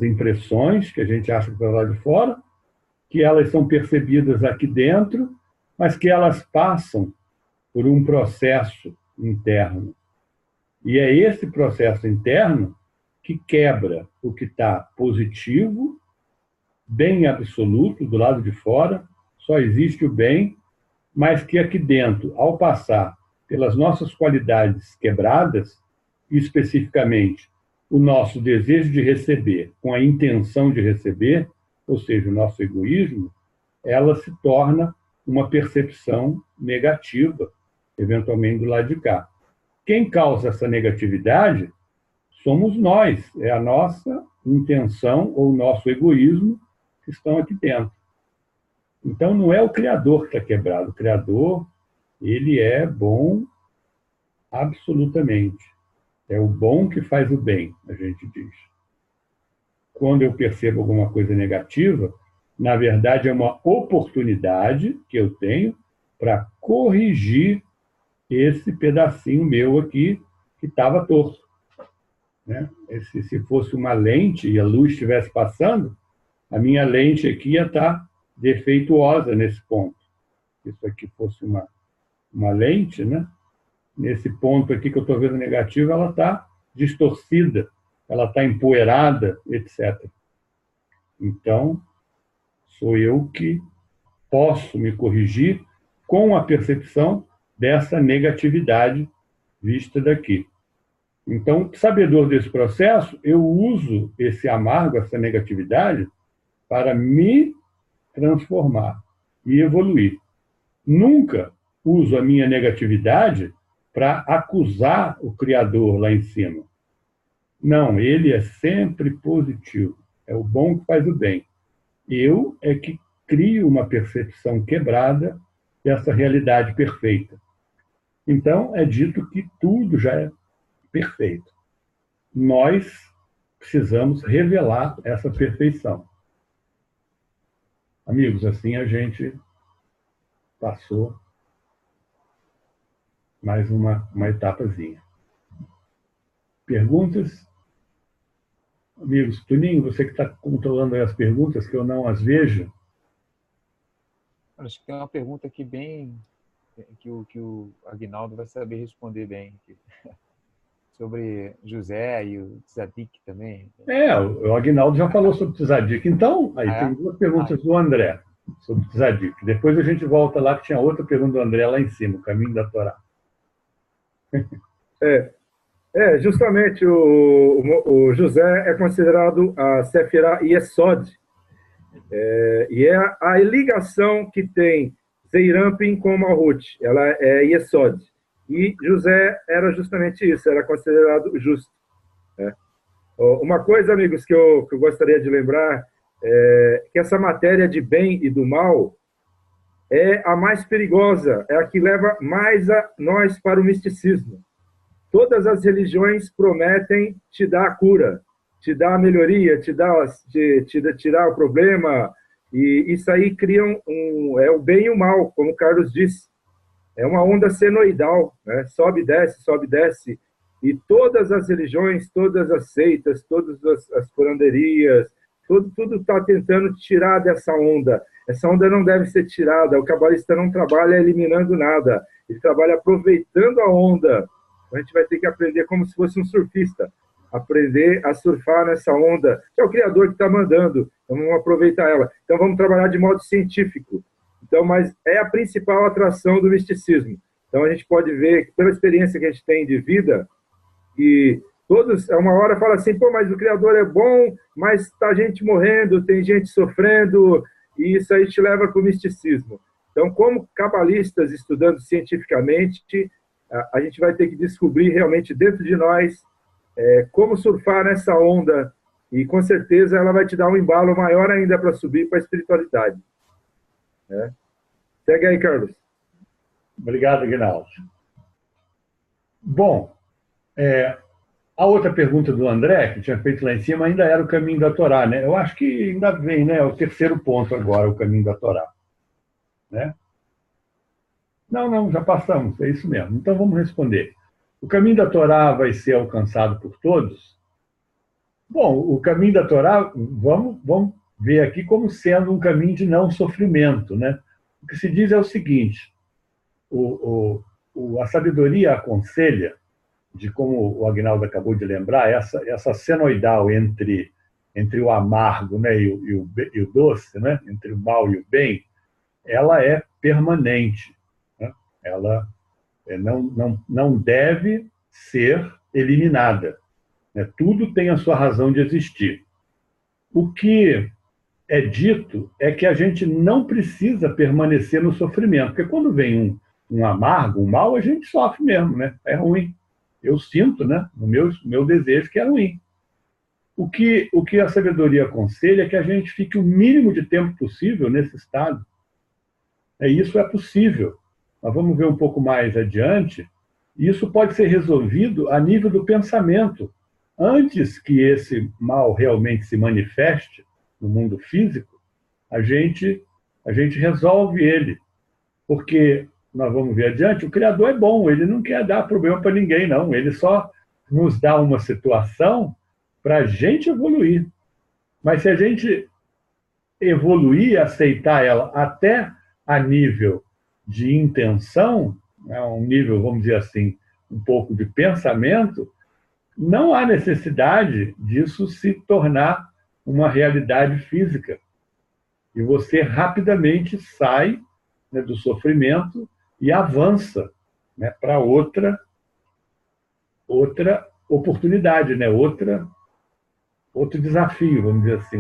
impressões, que a gente acha que está do lado de fora, que elas são percebidas aqui dentro, mas que elas passam por um processo interno. E é esse processo interno que quebra o que está positivo, bem absoluto, do lado de fora, só existe o bem, mas que aqui dentro, ao passar pelas nossas qualidades quebradas, especificamente o nosso desejo de receber com a intenção de receber, ou seja, o nosso egoísmo, ela se torna uma percepção negativa, eventualmente do lado de cá. Quem causa essa negatividade somos nós, é a nossa intenção ou o nosso egoísmo que estão aqui dentro. Então, não é o Criador que está quebrado. O Criador, ele é bom absolutamente. É o bom que faz o bem, a gente diz. Quando eu percebo alguma coisa negativa, na verdade é uma oportunidade que eu tenho para corrigir esse pedacinho meu aqui que estava torto, né? Se fosse uma lente e a luz estivesse passando, a minha lente aqui ia estar defeituosa nesse ponto. Se isso aqui fosse uma lente, né? Nesse ponto aqui que eu estou vendo negativo, ela está distorcida, ela está empoeirada, etc. Então, sou eu que posso me corrigir com a percepção dessa negatividade vista daqui. Então, sabedor desse processo, eu uso esse amargo, essa negatividade, para me transformar e evoluir. Nunca uso a minha negatividade para acusar o Criador lá em cima. Não, ele é sempre positivo. É o bom que faz o bem. Eu é que crio uma percepção quebrada dessa realidade perfeita. Então, é dito que tudo já é perfeito. Nós precisamos revelar essa perfeição. Amigos, assim a gente passou mais uma etapazinha. Perguntas? Amigos, Tuninho, você que está controlando aí as perguntas, que eu não as vejo. Acho que tem uma pergunta aqui bem que o Aguinaldo vai saber responder bem. Sobre José e o Tzadik também. O Aguinaldo já falou sobre o Tzadik. Então, aí tem duas perguntas do André sobre o Tzadik. Depois a gente volta lá, que tinha outra pergunta do André lá em cima, o caminho da Torá. Justamente o José é considerado a Sefirá Yesod, e é a ligação que tem Zeirampin com Malhut, ela é Yesod. E José era justamente isso, era considerado justo. Né? Uma coisa, amigos, que eu gostaria de lembrar é que essa matéria de bem e do mal é a mais perigosa, é a que leva mais a nós para o misticismo. Todas as religiões prometem te dar a cura, te dar a melhoria, te tirar o problema, e isso aí cria o bem e o mal, como o Carlos disse. É uma onda senoidal, né? Sobe e desce. E todas as religiões, todas as seitas, todas as curanderias, tudo está tentando tirar dessa onda. Essa onda não deve ser tirada. O cabalista não trabalha eliminando nada. Ele trabalha aproveitando a onda. A gente vai ter que aprender como se fosse um surfista. Aprender a surfar nessa onda, que é o Criador que está mandando. Então, vamos aproveitar ela. Então, vamos trabalhar de modo científico. Então, mas é a principal atração do misticismo. Então, a gente pode ver, pela experiência que a gente tem de vida, que todos, a uma hora, fala assim, pô, mas o Criador é bom, mas está gente morrendo, tem gente sofrendo, e isso aí te leva para o misticismo. Então, como cabalistas, estudando cientificamente, a gente vai ter que descobrir realmente dentro de nós como surfar nessa onda, e com certeza ela vai te dar um embalo maior ainda para subir para a espiritualidade. Segue aí, Carlos. Obrigado, Aguinaldo. Bom, a outra pergunta do André, que tinha feito lá em cima, ainda era o caminho da Torá, né? Eu acho que ainda vem, né? O terceiro ponto agora, o caminho da Torá. Né? Não, já passamos, é isso mesmo. Então vamos responder. O caminho da Torá vai ser alcançado por todos? Bom, o caminho da Torá, vamos ver aqui como sendo um caminho de não sofrimento, né? O que se diz é o seguinte: a sabedoria aconselha, de como o Aguinaldo acabou de lembrar, essa senoidal entre o amargo, né, e o doce, né, entre o mal e o bem, ela é permanente. Né? Ela não deve ser eliminada. Né? Tudo tem a sua razão de existir. O que é dito é que a gente não precisa permanecer no sofrimento, porque quando vem um amargo, um mal, a gente sofre mesmo, né? É ruim. Eu sinto, né, no meu desejo, que é ruim. O que a sabedoria aconselha é que a gente fique o mínimo de tempo possível nesse estado. Isso é possível. Mas vamos ver um pouco mais adiante. Isso pode ser resolvido a nível do pensamento. Antes que esse mal realmente se manifeste no mundo físico, a gente resolve ele. Porque nós vamos ver adiante, o Criador é bom, ele não quer dar problema para ninguém, não. Ele só nos dá uma situação para a gente evoluir. Mas se a gente evoluir, aceitar ela até a nível de intenção, né, um nível, vamos dizer assim, um pouco de pensamento, não há necessidade disso se tornar uma realidade física. E você rapidamente sai, né, do sofrimento e avança, né, para outra oportunidade, né, outro desafio, vamos dizer assim,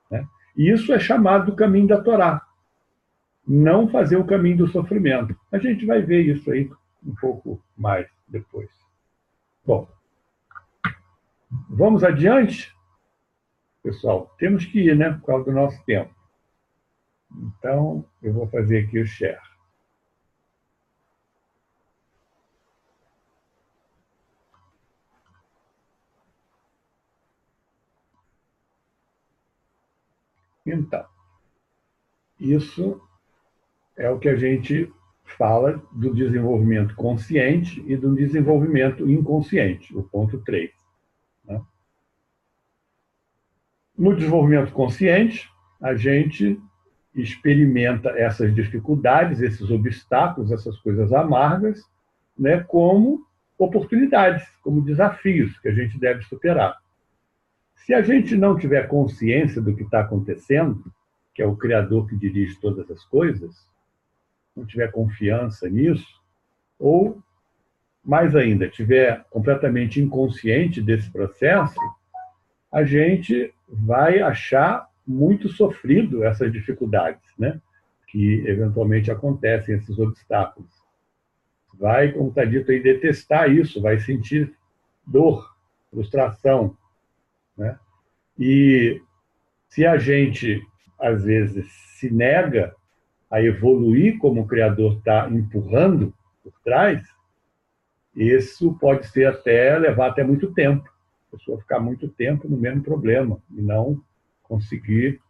né? E isso é chamado do caminho da Torá. Não fazer o caminho do sofrimento. A gente vai ver isso aí um pouco mais depois. Bom, vamos adiante? Pessoal, temos que ir, né, por causa do nosso tempo. Então, eu vou fazer aqui o share. Então, isso é o que a gente fala do desenvolvimento consciente e do desenvolvimento inconsciente, o ponto 3. Né? No desenvolvimento consciente, a gente experimenta essas dificuldades, esses obstáculos, essas coisas amargas, né, como oportunidades, como desafios que a gente deve superar. Se a gente não tiver consciência do que está acontecendo, que é o Criador que dirige todas as coisas, não tiver confiança nisso, ou, mais ainda, tiver completamente inconsciente desse processo, a gente vai achar muito sofrido essas dificuldades, né, que eventualmente acontecem, esses obstáculos. Vai, como está dito aí, detestar isso, vai sentir dor, frustração, né? E se a gente, às vezes, se nega a evoluir como o Criador está empurrando por trás, isso pode ser levar até muito tempo. A pessoa ficar muito tempo no mesmo problema e não conseguir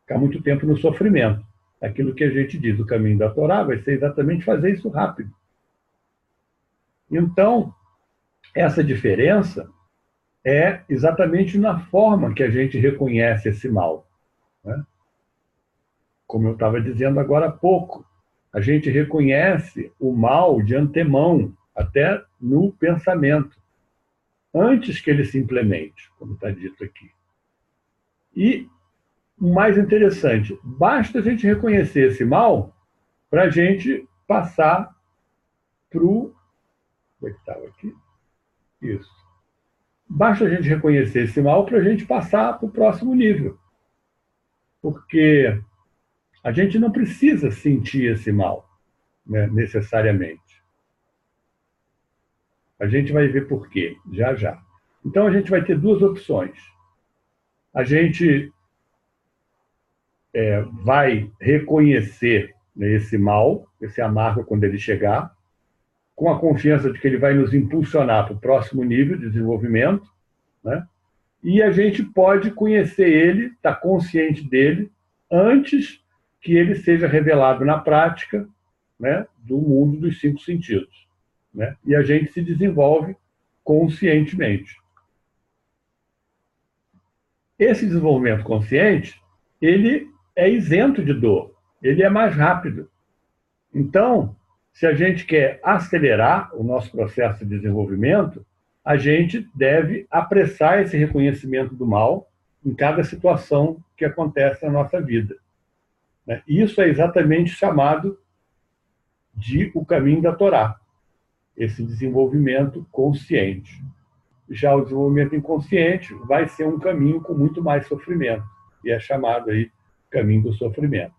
ficar muito tempo no sofrimento. Aquilo que a gente diz, o caminho da Torá vai ser exatamente fazer isso rápido. Então, essa diferença é exatamente na forma que a gente reconhece esse mal, né? Como eu estava dizendo agora há pouco, a gente reconhece o mal de antemão, até no pensamento, antes que ele se implemente, como está dito aqui. E o mais interessante, basta a gente reconhecer esse mal para a gente passar para o... Como é que estava aqui? Isso. Basta a gente reconhecer esse mal para a gente passar para o próximo nível. Porque a gente não precisa sentir esse mal, né, necessariamente. A gente vai ver por quê, já já. Então, a gente vai ter duas opções. A gente vai reconhecer, né, esse mal, esse amargo quando ele chegar, com a confiança de que ele vai nos impulsionar para o próximo nível de desenvolvimento, né? E a gente pode conhecer ele, estar consciente dele, antes que ele seja revelado na prática, né, do mundo dos 5 sentidos, né? E a gente se desenvolve conscientemente. Esse desenvolvimento consciente, ele é isento de dor, ele é mais rápido. Então, se a gente quer acelerar o nosso processo de desenvolvimento, a gente deve apressar esse reconhecimento do mal em cada situação que acontece na nossa vida. Isso é exatamente chamado de o caminho da Torá, esse desenvolvimento consciente. Já o desenvolvimento inconsciente vai ser um caminho com muito mais sofrimento, e é chamado aí caminho do sofrimento.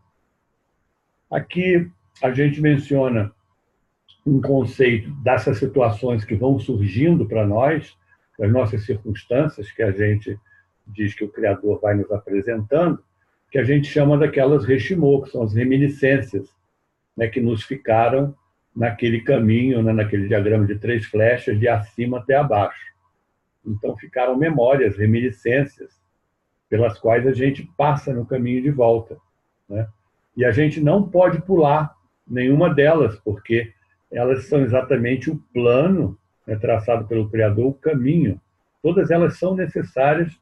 Aqui a gente menciona um conceito dessas situações que vão surgindo para nós, das nossas circunstâncias, que a gente diz que o Criador vai nos apresentando, que a gente chama daquelas reshimot, que são as reminiscências, né, que nos ficaram naquele caminho, né, naquele diagrama de 3 flechas, de acima até abaixo. Então, ficaram memórias, reminiscências, pelas quais a gente passa no caminho de volta, né? E a gente não pode pular nenhuma delas, porque elas são exatamente o plano, né, traçado pelo Criador, o caminho. Todas elas são necessárias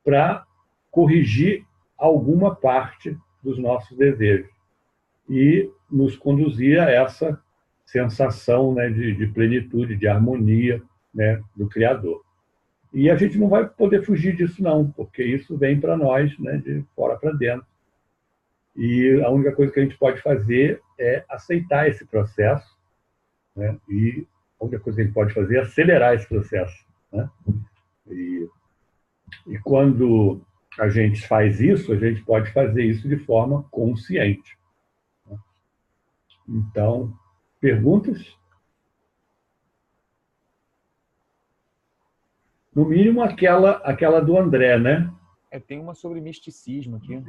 para corrigir alguma parte dos nossos desejos e nos conduzir a essa sensação, né, de plenitude, de harmonia, né, do Criador. E a gente não vai poder fugir disso, não, porque isso vem para nós, né, de fora para dentro. E a única coisa que a gente pode fazer é aceitar esse processo, né, e a única coisa que a gente pode fazer é acelerar esse processo, né? E quando a gente faz isso, a gente pode fazer isso de forma consciente. Então, perguntas? No mínimo aquela do André, né? Tem uma sobre misticismo aqui.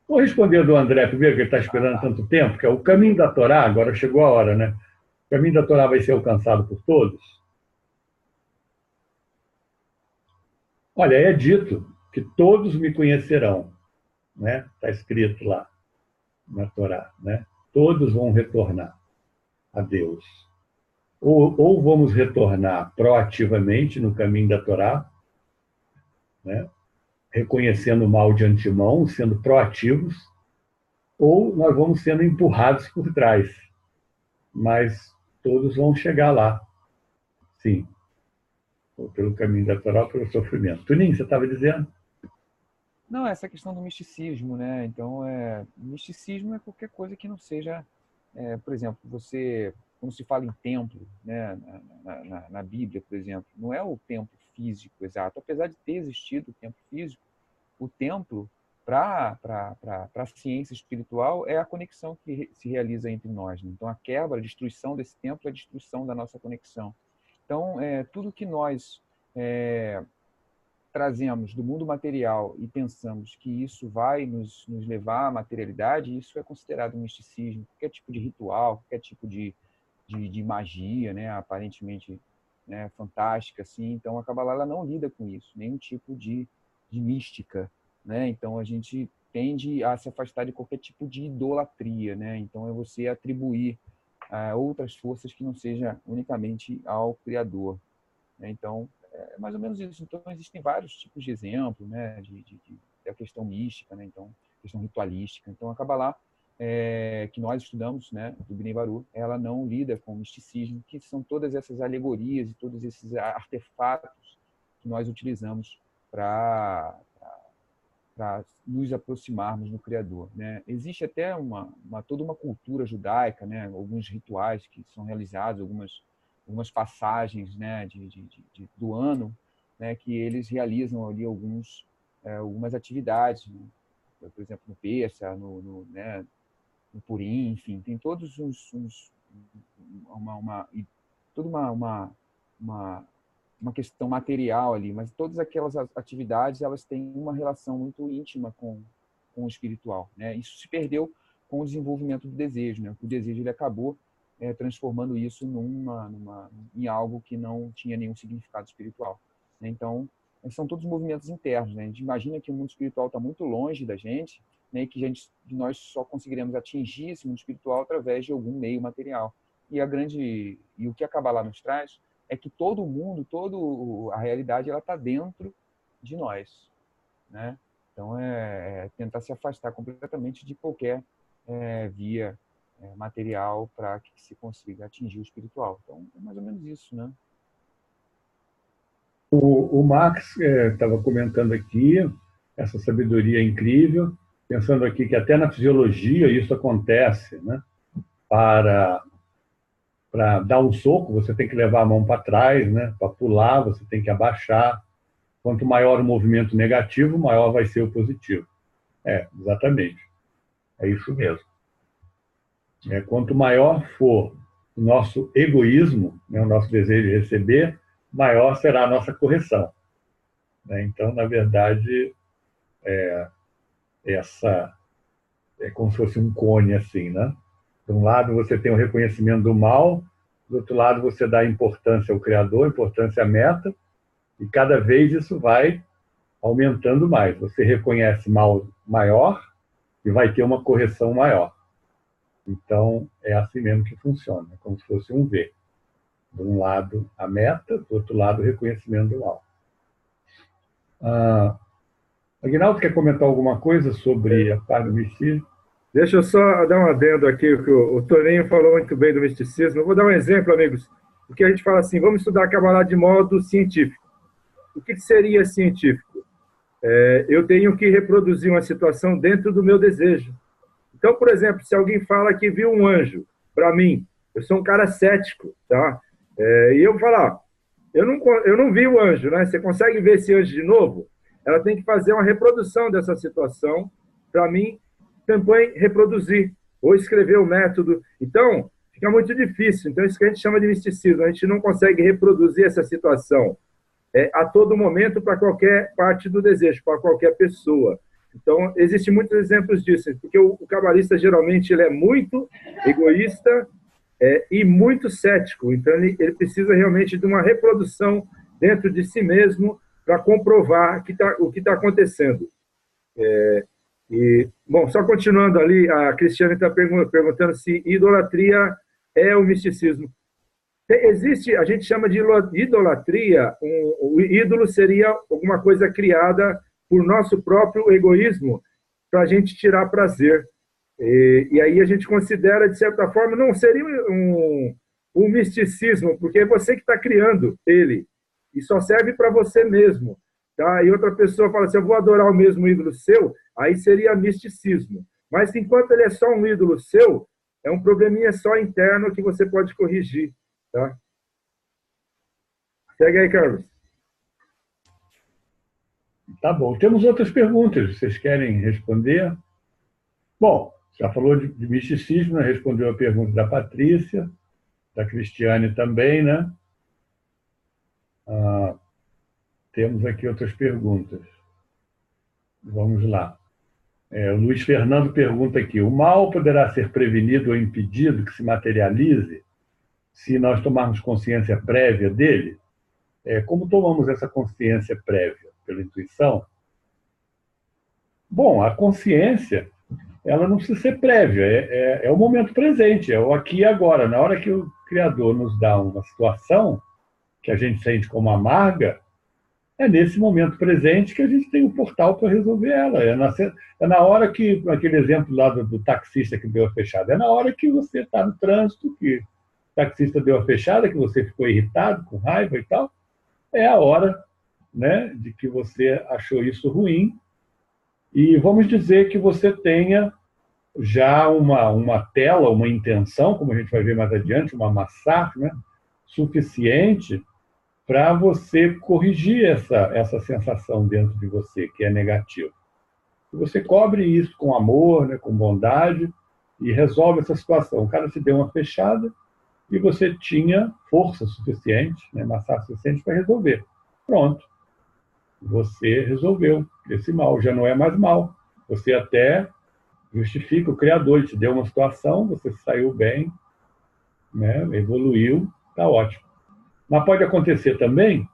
Vou responder do André primeiro, que ele está esperando tanto tempo, que é o caminho da Torá. Agora chegou a hora, né? O caminho da Torá vai ser alcançado por todos? Olha, é dito que todos me conhecerão, né? Está escrito lá na Torá, né? Todos vão retornar a Deus. Ou vamos retornar proativamente no caminho da Torá, né? Reconhecendo o mal de antemão, sendo proativos, ou nós vamos sendo empurrados por trás. Mas todos vão chegar lá, sim. Ou pelo caminho da Torá ou pelo sofrimento. Tuninho, você estava dizendo? Não, essa questão do misticismo, né? Então, misticismo é qualquer coisa que não seja, por exemplo, quando se fala em templo, né, na Bíblia, por exemplo, não é o templo físico exato. Apesar de ter existido o templo físico, o templo, para a ciência espiritual, é a conexão que se realiza entre nós, né? Então, a quebra, a destruição desse templo é a destruição da nossa conexão. Então, tudo que nós trazemos do mundo material e pensamos que isso vai nos levar à materialidade, isso é considerado misticismo. Qualquer tipo de ritual, qualquer tipo de magia, né, aparentemente, né, fantástica, assim. Então, a Kabbalah ela não lida com isso, nenhum tipo de mística, né? Então, a gente tende a se afastar de qualquer tipo de idolatria, né? Então, é você atribuir outras forças que não seja unicamente ao Criador, né? Então, é mais ou menos isso. Então, existem vários tipos de exemplos, né, da questão mística, né? Então, questão ritualística. Então, a Kabbalah, que nós estudamos, né, do Bnei Baruch, ela não lida com o misticismo, que são todas essas alegorias e todos esses artefatos que nós utilizamos para nos aproximarmos do Criador, né? Existe até toda uma cultura judaica, né, alguns rituais que são realizados, algumas passagens, né, do ano, né, que eles realizam ali algumas atividades, né? Por exemplo, no Pêssah, né, no Purim, enfim, tem todos toda uma questão material ali, mas todas aquelas atividades elas têm uma relação muito íntima com o espiritual, né? Isso se perdeu com o desenvolvimento do desejo, né? O desejo ele acabou transformando isso em algo que não tinha nenhum significado espiritual, né? Então, são todos movimentos internos, né? A gente imagina que o mundo espiritual está muito longe da gente, né? E que nós só conseguiremos atingir esse mundo espiritual através de algum meio material. E o que a Kabbalah nos traz é que todo mundo, toda a realidade, ela está dentro de nós, né? Então, tentar se afastar completamente de qualquer via material para que se consiga atingir o espiritual. Então, é mais ou menos isso, né? O Max estava comentando aqui essa sabedoria incrível, pensando aqui que até na fisiologia isso acontece, né? Para dar um soco, você tem que levar a mão para trás, né? Para pular, você tem que abaixar. Quanto maior o movimento negativo, maior vai ser o positivo. Exatamente. É isso mesmo. Quanto maior for o nosso egoísmo, né, o nosso desejo de receber, maior será a nossa correção. Então, na verdade, essa é como se fosse um cone assim, né? De um lado você tem o reconhecimento do mal, do outro lado você dá importância ao Criador, importância à meta, e cada vez isso vai aumentando mais. Você reconhece mal maior e vai ter uma correção maior. Então, é assim mesmo que funciona, como se fosse um V. De um lado, a meta, do outro lado, o reconhecimento do mal. Aguinaldo, quer comentar alguma coisa sobre a parte do misticismo? Deixa eu só dar um adendo aqui, que o Toninho falou muito bem do misticismo. Eu vou dar um exemplo, amigos, porque a gente fala assim, vamos estudar a Kabbalah de modo científico. O que seria científico? Eu tenho que reproduzir uma situação dentro do meu desejo. Então, por exemplo, se alguém fala que viu um anjo, para mim, eu sou um cara cético, tá? E eu falar, eu não vi o anjo, né? Você consegue ver esse anjo de novo? Ela tem que fazer uma reprodução dessa situação, para mim, também reproduzir, ou escrever o método. Então, fica muito difícil. Então, isso que a gente chama de misticismo. A gente não consegue reproduzir essa situação a todo momento para qualquer parte do desejo, para qualquer pessoa. Então, existem muitos exemplos disso, porque o cabalista, geralmente, ele é muito egoísta e muito cético. Então, ele precisa realmente de uma reprodução dentro de si mesmo para comprovar o que está acontecendo. Bom, só continuando ali, a Cristiane está perguntando se idolatria é o misticismo. Existe, a gente chama de idolatria, o ídolo seria alguma coisa criada por nosso próprio egoísmo para a gente tirar prazer. E aí a gente considera, de certa forma, não seria um misticismo, porque é você que está criando ele, e só serve para você mesmo. Tá? E outra pessoa fala assim, eu vou adorar o mesmo ídolo seu, aí seria misticismo. Mas enquanto ele é só um ídolo seu, é um probleminha só interno que você pode corrigir. Tá? Segue aí, Carlos. Tá bom. Temos outras perguntas. Vocês querem responder? Bom, já falou de misticismo, né? Respondeu a pergunta da Patrícia, da Cristiane também, né? Temos aqui outras perguntas. Vamos lá. O Luiz Fernando pergunta aqui, o mal poderá ser prevenido ou impedido que se materialize se nós tomarmos consciência prévia dele? Como tomamos essa consciência prévia? Pela intuição? Bom, a consciência, ela não precisa ser prévia, é o momento presente, é o aqui e agora. Na hora que o Criador nos dá uma situação que a gente sente como amarga, é nesse momento presente que a gente tem um portal para resolver ela. É na hora que, aquele exemplo lá do taxista que deu a fechada, é na hora que você está no trânsito, que o taxista deu a fechada, que você ficou irritado, com raiva e tal, é a hora, né, de que você achou isso ruim, e vamos dizer que você tenha já uma tela, uma intenção, como a gente vai ver mais adiante, uma massagem, né, suficiente para você corrigir essa sensação dentro de você, que é negativa. E você cobre isso com amor, né, com bondade, e resolve essa situação. O cara te deu uma fechada e você tinha força suficiente, né, massagem suficiente para resolver. Pronto. Você resolveu esse mal, já não é mais mal. Você até justifica o Criador, ele te deu uma situação, você saiu bem, né, evoluiu, está ótimo. Mas pode acontecer também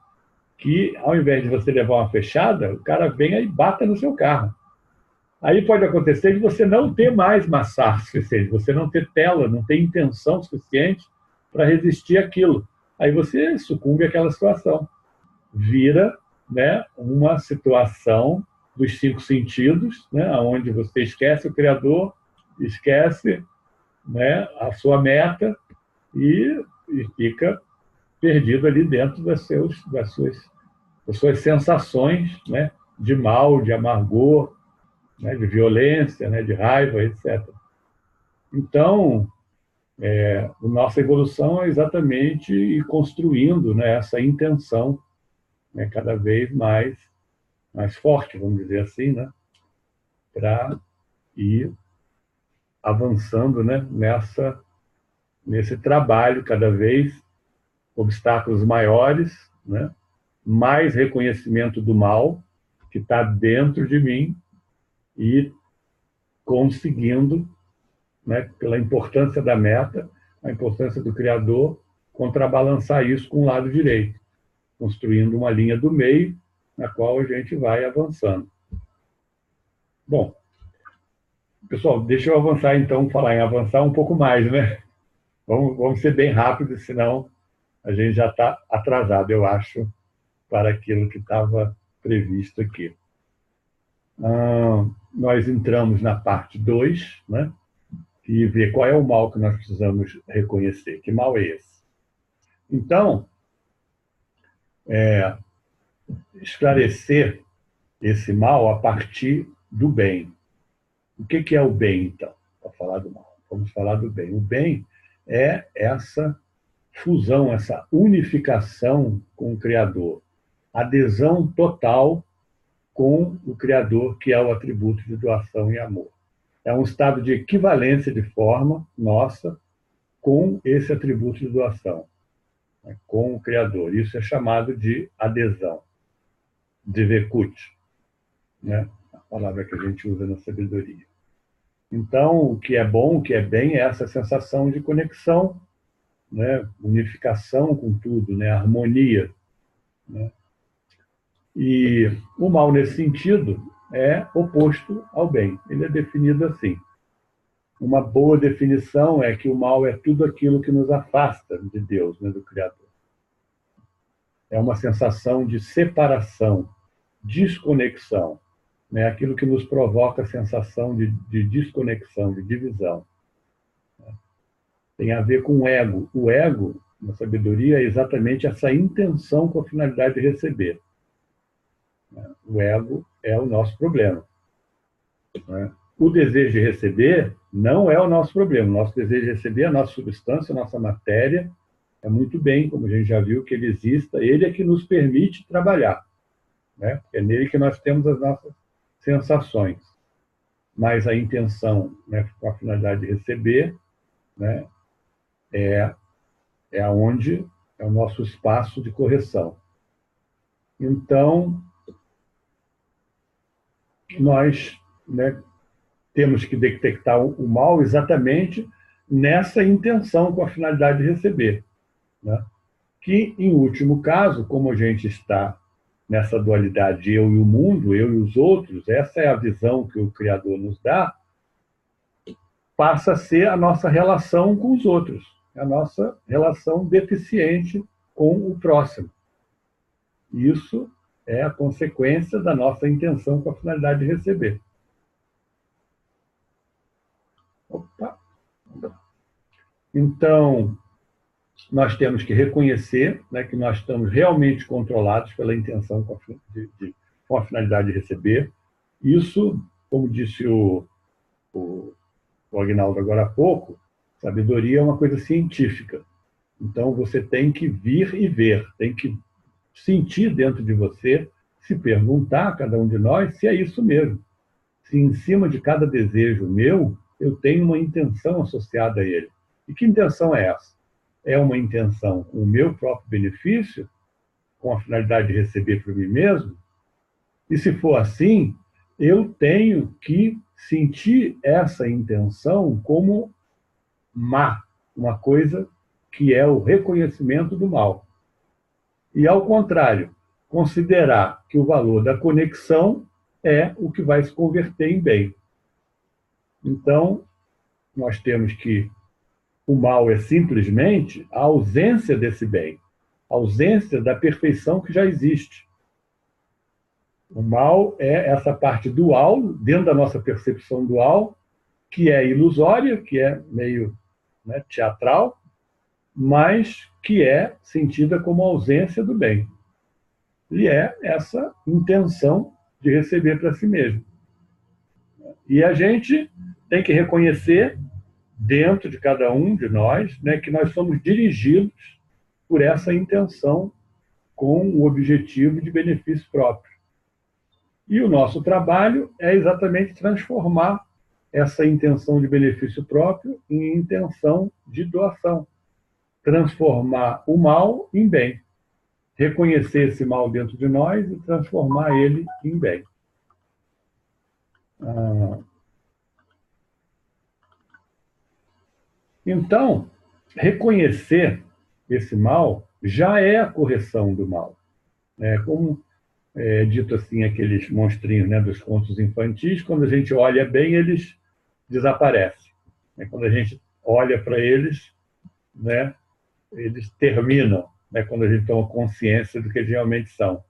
que, ao invés de você levar uma fechada, o cara venha e bata no seu carro. Aí pode acontecer de você não ter mais massagem suficiente, você não ter tela, não ter intenção suficiente para resistir àquilo. Aí você sucumbe àquela situação. Vira, né, uma situação dos 5 sentidos, né, onde você esquece o Criador, esquece, né, a sua meta e fica perdido ali dentro das suas sensações, né, de mal, de amargor, né, de violência, né, de raiva, etc. Então, a nossa evolução é exatamente ir construindo, né, essa intenção, né, cada vez mais forte, vamos dizer assim, né, para ir avançando, né, nesse trabalho cada vez, obstáculos maiores, né, mais reconhecimento do mal que está dentro de mim e conseguindo, né, pela importância da meta, a importância do Criador, contrabalançar isso com o lado direito, construindo uma linha do meio na qual a gente vai avançando. Bom, Pessoal, deixa eu avançar, então, falar em avançar um pouco mais, né? Vamos ser bem rápidos, senão a gente já está atrasado, eu acho, para aquilo que estava previsto aqui. Nós entramos na parte 2, né? E ver qual é o mal que nós precisamos reconhecer. Que mal é esse? Então, esclarecer esse mal a partir do bem. O que é o bem, então? Para falar do mal. Vamos falar do bem. O bem é essa fusão, essa unificação com o Criador. Adesão total com o Criador, que é o atributo de doação e amor. É um estado de equivalência de forma nossa com esse atributo de doação, né, com o Criador. Isso é chamado de adesão, devekut, né, a palavra que a gente usa na sabedoria. Então, o que é bom, o que é bem, é essa sensação de conexão, né, unificação com tudo, né, harmonia. Né? E o mal, nesse sentido, é oposto ao bem. Ele é definido assim. Uma boa definição é que o mal é tudo aquilo que nos afasta de Deus, né, do Criador. É uma sensação de separação, desconexão, né, aquilo que nos provoca a sensação de desconexão, de divisão. Tem a ver com o ego. O ego, na sabedoria, é exatamente essa intenção com a finalidade de receber. O ego é o nosso problema. O desejo de receber não é o nosso problema. O nosso desejo de receber, a nossa substância, a nossa matéria, é muito bem, como a gente já viu, que ele exista. Ele é que nos permite trabalhar. Né? É nele que nós temos as nossas sensações. Mas a intenção, né, com a finalidade de receber, né, é onde é o nosso espaço de correção. Então, nós, né, temos que detectar o mal exatamente nessa intenção com a finalidade de receber. Né? Que, em último caso, como a gente está nessa dualidade eu e o mundo, eu e os outros, essa é a visão que o Criador nos dá, passa a ser a nossa relação com os outros, a nossa relação deficiente com o próximo. Isso é a consequência da nossa intenção com a finalidade de receber. Opa. Então, nós temos que reconhecer, né, que nós estamos realmente controlados pela intenção com a finalidade de receber. Isso, como disse o Aguinaldo agora há pouco, sabedoria é uma coisa científica. Então, você tem que vir e ver, tem que sentir dentro de você, se perguntar, cada um de nós, se é isso mesmo. Se em cima de cada desejo meu, eu tenho uma intenção associada a ele. E que intenção é essa? É uma intenção com o meu próprio benefício, com a finalidade de receber para mim mesmo? E se for assim, eu tenho que sentir essa intenção como má, uma coisa que é o reconhecimento do mal. E, ao contrário, considerar que o valor da conexão é o que vai se converter em bem. Então, nós temos que o mal é simplesmente a ausência desse bem, a ausência da perfeição que já existe. O mal é essa parte dual, dentro da nossa percepção dual, que é ilusória, que é meio, né, teatral, mas que é sentida como ausência do bem. E é essa intenção de receber para si mesmo. E a gente tem que reconhecer, dentro de cada um de nós, né, que nós somos dirigidos por essa intenção com o objetivo de benefício próprio. E o nosso trabalho é exatamente transformar essa intenção de benefício próprio em intenção de doação. Transformar o mal em bem. Reconhecer esse mal dentro de nós e transformar ele em bem. Então, reconhecer esse mal já é a correção do mal. Como é dito assim, aqueles monstrinhos, né, dos contos infantis, quando a gente olha bem, eles desaparece. Quando a gente olha para eles, né, eles terminam, né, quando a gente toma consciência do que eles realmente são.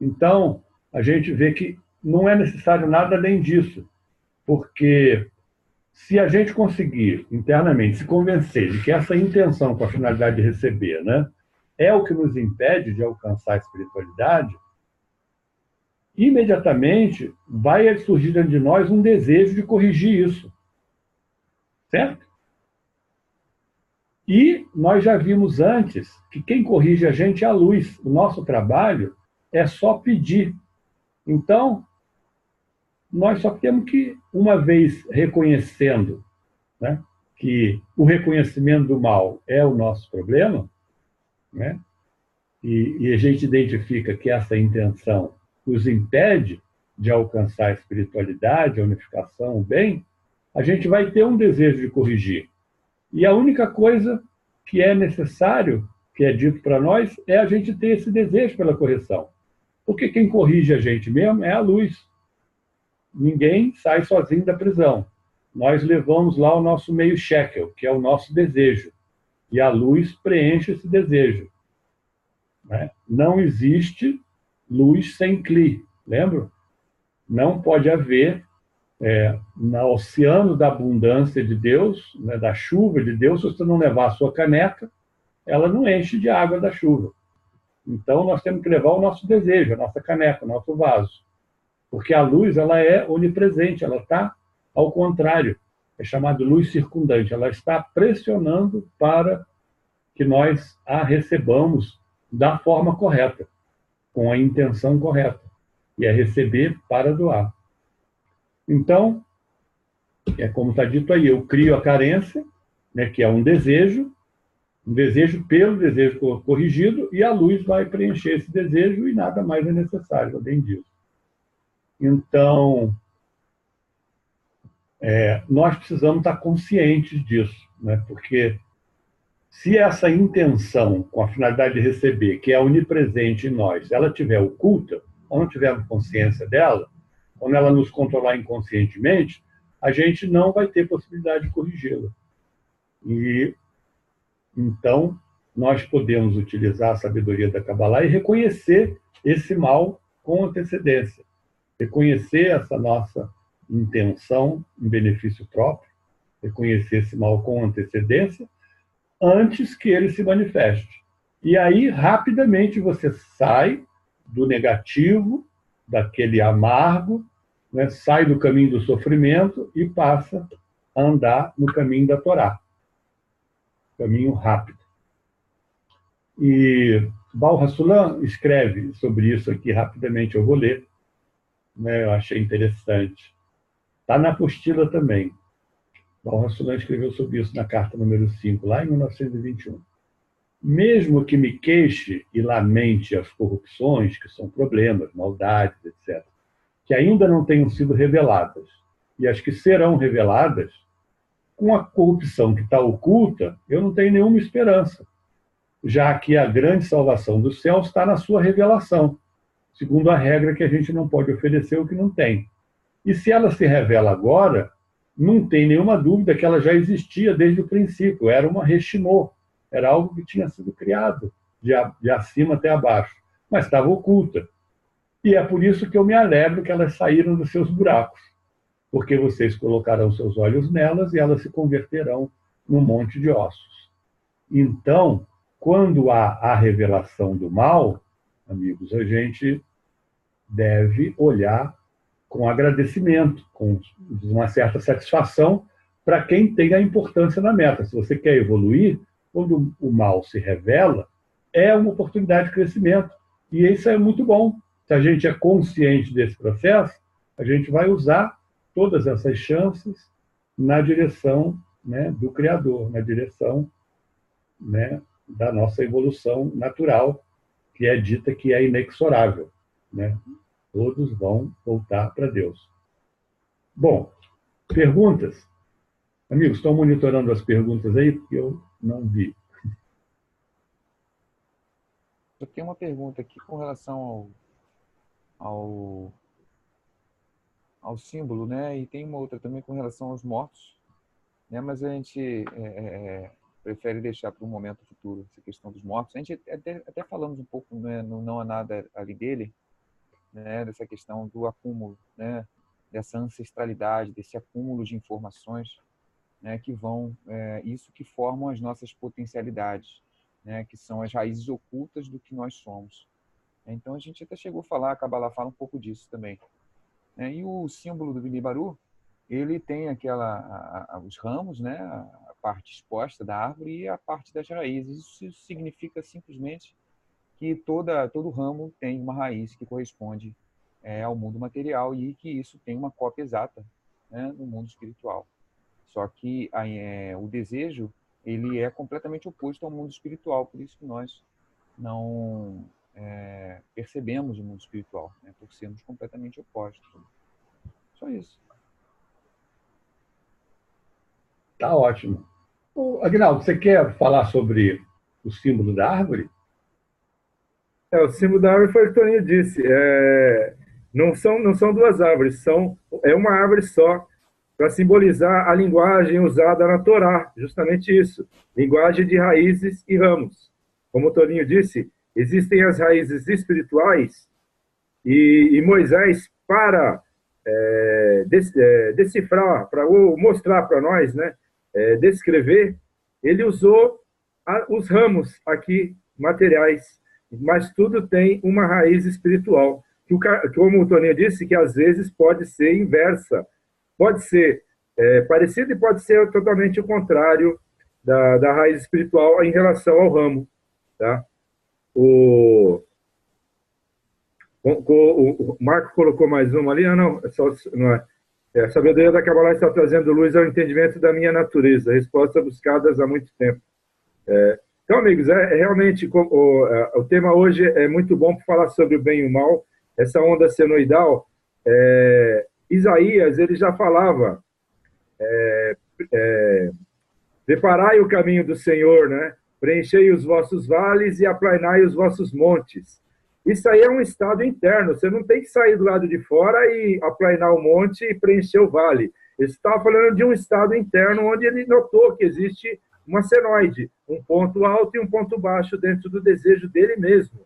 Então, a gente vê que não é necessário nada além disso, porque se a gente conseguir internamente se convencer de que essa intenção com a finalidade de receber, né, é o que nos impede de alcançar a espiritualidade, imediatamente vai surgir dentro de nós um desejo de corrigir isso. Certo? E nós já vimos antes que quem corrige a gente é a luz. O nosso trabalho é só pedir. Então, nós só temos que, uma vez reconhecendo, né, que o reconhecimento do mal é o nosso problema, né, e a gente identifica que essa intenção nos impede de alcançar a espiritualidade, a unificação, o bem, a gente vai ter um desejo de corrigir. E a única coisa que é necessário, que é dito para nós, é a gente ter esse desejo pela correção. Porque quem corrige a gente mesmo é a luz. Ninguém sai sozinho da prisão. Nós levamos lá o nosso meio shekel, que é o nosso desejo. E a luz preenche esse desejo. Né? Não existe luz sem Kli. Lembra? Não pode haver no oceano da abundância de Deus, né, da chuva de Deus, se você não levar a sua caneca, ela não enche de água da chuva. Então, nós temos que levar o nosso desejo, a nossa caneca, o nosso vaso. Porque a luz, ela é onipresente, ela está ao contrário. É chamada luz circundante. Ela está pressionando para que nós a recebamos da forma correta, com a intenção correta. E é receber para doar. Então, é como está dito aí, eu crio a carência, né, que é um desejo pelo desejo corrigido, e a luz vai preencher esse desejo e nada mais é necessário, além disso. Então, nós precisamos estar conscientes disso, né, porque se essa intenção, com a finalidade de receber, que é onipresente em nós, ela estiver oculta, ou não tivermos consciência dela, quando ela nos controlar inconscientemente, a gente não vai ter possibilidade de corrigi-la. E então nós podemos utilizar a sabedoria da Kabbalah e reconhecer esse mal com antecedência, reconhecer essa nossa intenção em benefício próprio, reconhecer esse mal com antecedência antes que ele se manifeste. E aí rapidamente você sai do negativo, daquele amargo, né, sai do caminho do sofrimento e passa a andar no caminho da Torá. Caminho rápido. E Baal Hassulam escreve sobre isso aqui rapidamente, eu vou ler. Né, eu achei interessante. Está na apostila também. Baal Hassulam escreveu sobre isso na carta número 5, lá em 1921. Mesmo que me queixe e lamente as corrupções, que são problemas, maldades, etc., que ainda não tenham sido reveladas, e as que serão reveladas, com a corrupção que está oculta, eu não tenho nenhuma esperança, já que a grande salvação do céu está na sua revelação, segundo a regra que a gente não pode oferecer o que não tem. E se ela se revela agora, não tem nenhuma dúvida que ela já existia desde o princípio, era uma Reshimô, era algo que tinha sido criado, de acima até abaixo, mas estava oculta. E é por isso que eu me alegro que elas saíram dos seus buracos, porque vocês colocarão seus olhos nelas e elas se converterão num monte de ossos. Então, quando há a revelação do mal, amigos, a gente deve olhar com agradecimento, com uma certa satisfação para quem tem a importância na meta. Se você quer evoluir, quando o mal se revela, é uma oportunidade de crescimento. E isso é muito bom. Se a gente é consciente desse processo, a gente vai usar todas essas chances na direção, né, do Criador, na direção, né, da nossa evolução natural, que é dita que é inexorável. Né? Todos vão voltar para Deus. Bom, perguntas? Amigos, estão monitorando as perguntas aí? Porque eu não vi. Eu tenho uma pergunta aqui com relação ao ao símbolo, né? E tem uma outra também com relação aos mortos, né? Mas a gente prefere deixar para um momento futuro essa questão dos mortos. A gente até falamos um pouco, né, no Não Há Nada ali dele, né? Dessa questão do acúmulo, né? Dessa ancestralidade, desse acúmulo de informações, né? Que vão, isso que formam as nossas potencialidades, né? Que são as raízes ocultas do que nós somos. Então a gente até chegou a falar, a Kabbalah fala um pouco disso também. E o símbolo do Bini Baru, ele tem os ramos, né, a parte exposta da árvore e a parte das raízes. Isso significa simplesmente que todo ramo tem uma raiz que corresponde ao mundo material e que isso tem uma cópia exata, né, no mundo espiritual. Só que o desejo, ele é completamente oposto ao mundo espiritual, por isso que nós não percebemos o mundo espiritual, né, por sermos completamente opostos. Só isso. Tá ótimo. Aguinaldo, você quer falar sobre o símbolo da árvore? O símbolo da árvore foi o que o Toninho disse. Não são duas árvores, é uma árvore só, para simbolizar a linguagem usada na Torá, justamente isso. Linguagem de raízes e ramos. Como o Toninho disse, existem as raízes espirituais e Moisés, para decifrar, ou mostrar para nós, né, descrever, ele usou os ramos aqui, materiais, mas tudo tem uma raiz espiritual, como o Toninho disse, que às vezes pode ser inversa, pode ser parecido e pode ser totalmente o contrário da raiz espiritual em relação ao ramo. Tá? O Marco colocou mais uma ali, não é. A sabedoria da Kabbalah está trazendo luz ao entendimento da minha natureza, respostas buscadas há muito tempo. Então, amigos, realmente o tema hoje é muito bom para falar sobre o bem e o mal, essa onda senoidal. Isaías, ele já falava, preparai o caminho do Senhor, né? Preenchei os vossos vales e aplainai os vossos montes. Isso aí é um estado interno, você não tem que sair do lado de fora e aplainar o monte e preencher o vale. Ele estava falando de um estado interno onde ele notou que existe uma senoide, um ponto alto e um ponto baixo dentro do desejo dele mesmo.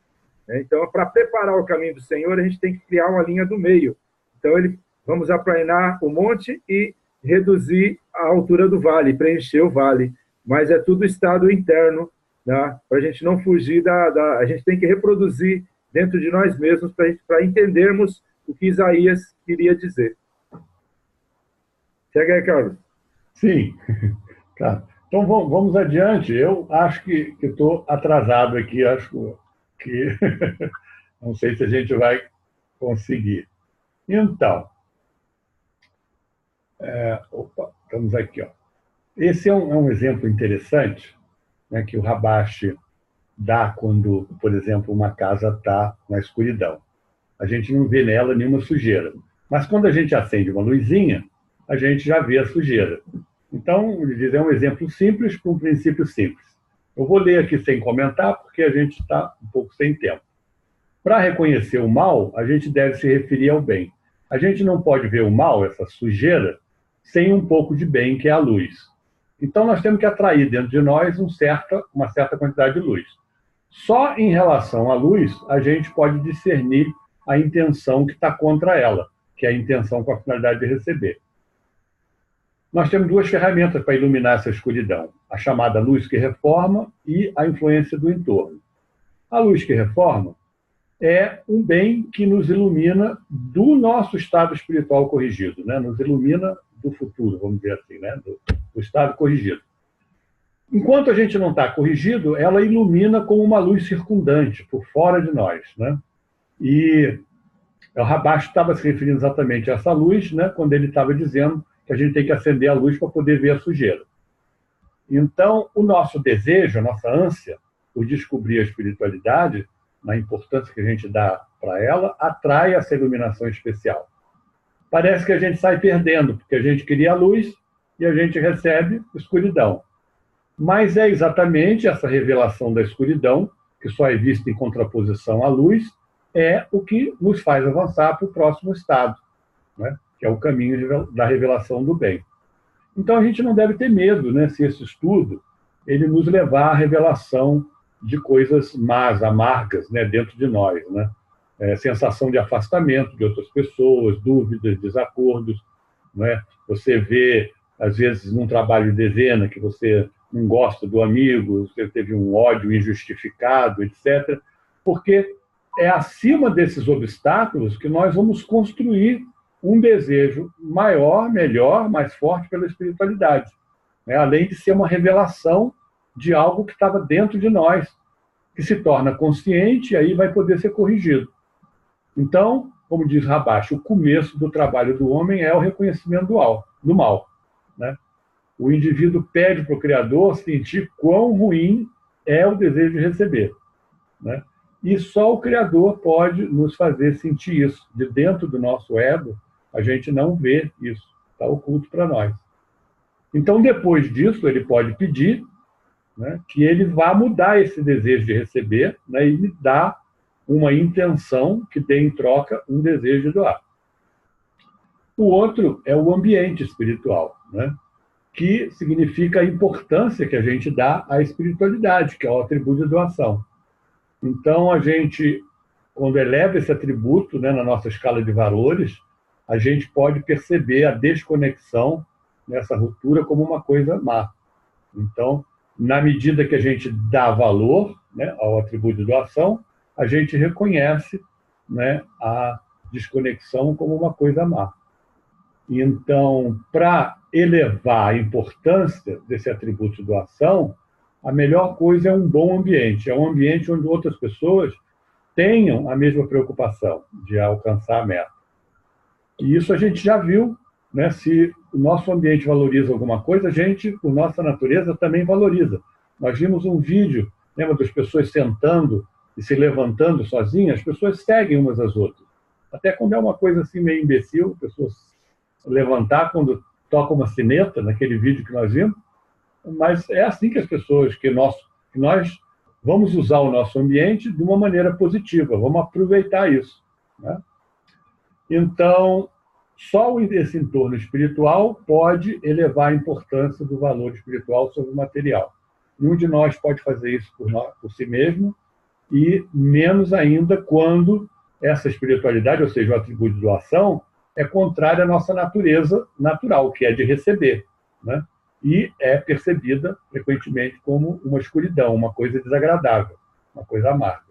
Então, para preparar o caminho do Senhor, a gente tem que criar uma linha do meio. Então, vamos aplainar o monte e reduzir a altura do vale, preencher o vale. Mas é tudo estado interno, né? Para a gente não fugir a gente tem que reproduzir dentro de nós mesmos para entendermos o que Isaías queria dizer. Chega aí, Carlos. Sim. Tá. Então vamos adiante. Eu acho que estou atrasado aqui, acho que não sei se a gente vai conseguir. Então, estamos aqui. Esse é um exemplo interessante, né, que o Rabash dá quando, por exemplo, uma casa está na escuridão. A gente não vê nela nenhuma sujeira. Mas quando a gente acende uma luzinha, a gente já vê a sujeira. Então, ele diz, é um exemplo simples para um princípio simples. Eu vou ler aqui sem comentar, porque a gente está um pouco sem tempo. Para reconhecer o mal, a gente deve se referir ao bem. A gente não pode ver o mal, essa sujeira, sem um pouco de bem, que é a luz. Então, nós temos que atrair dentro de nós uma certa quantidade de luz. Só em relação à luz, a gente pode discernir a intenção que está contra ela, que é a intenção com a finalidade de receber. Nós temos duas ferramentas para iluminar essa escuridão, a chamada luz que reforma e a influência do entorno. A luz que reforma é um bem que nos ilumina do nosso estado espiritual corrigido, né? Nos ilumina do futuro, vamos dizer assim, né? Do estado corrigido. Enquanto a gente não está corrigido, ela ilumina como uma luz circundante, por fora de nós, né? E o Rabash estava se referindo exatamente a essa luz, né? Quando ele estava dizendo que a gente tem que acender a luz para poder ver a sujeira. Então, o nosso desejo, a nossa ânsia por descobrir a espiritualidade, na importância que a gente dá para ela, atrai essa iluminação especial. Parece que a gente sai perdendo, porque a gente queria a luz e a gente recebe escuridão. Mas é exatamente essa revelação da escuridão, que só é vista em contraposição à luz, é o que nos faz avançar para o próximo estado, né? Que que é o caminho da revelação do bem. Então, a gente não deve ter medo, né, se esse estudo ele nos levar à revelação de coisas más, amargas, né, dentro de nós, né? Sensação de afastamento de outras pessoas, dúvidas, desacordos, né? Você vê, às vezes, num trabalho de dezena, que você não gosta do amigo, você teve um ódio injustificado, etc. Porque é acima desses obstáculos que nós vamos construir um desejo maior, melhor, mais forte pela espiritualidade, né? Além de ser uma revelação de algo que estava dentro de nós, que se torna consciente e aí vai poder ser corrigido. Então, como diz Rabash, o começo do trabalho do homem é o reconhecimento do mal, né? O indivíduo pede para o Criador sentir quão ruim é o desejo de receber, né? E só o Criador pode nos fazer sentir isso. De dentro do nosso ego, a gente não vê isso, está oculto para nós. Então, depois disso, ele pode pedir, né, que ele vá mudar esse desejo de receber, né, e me dar uma intenção que dê em troca um desejo de doar. O outro é o ambiente espiritual, né, que significa a importância que a gente dá à espiritualidade, que é o atributo de doação. Então, a gente, quando eleva esse atributo, né, na nossa escala de valores, a gente pode perceber a desconexão nessa ruptura como uma coisa má. Então, na medida que a gente dá valor, né, ao atributo de doação, a gente reconhece, né, a desconexão como uma coisa má. Então, para elevar a importância desse atributo de doação, a melhor coisa é um bom ambiente. É um ambiente onde outras pessoas tenham a mesma preocupação de alcançar a meta. E isso a gente já viu, né? Se o nosso ambiente valoriza alguma coisa, a nossa natureza também valoriza. Nós vimos um vídeo, lembra das pessoas sentando e se levantando sozinhas? As pessoas seguem umas às outras. Até quando é uma coisa assim meio imbecil, pessoas levantar quando toca uma sineta, naquele vídeo que nós vimos, mas é assim que as pessoas, que nós vamos usar o nosso ambiente de uma maneira positiva, vamos aproveitar isso, né? Então, só esse entorno espiritual pode elevar a importância do valor espiritual sobre o material. Nenhum de nós pode fazer isso por si mesmo, e menos ainda quando essa espiritualidade, ou seja, o atributo de doação, é contrária à nossa natureza natural, que é de receber, né? E é percebida frequentemente como uma escuridão, uma coisa desagradável, uma coisa amarga.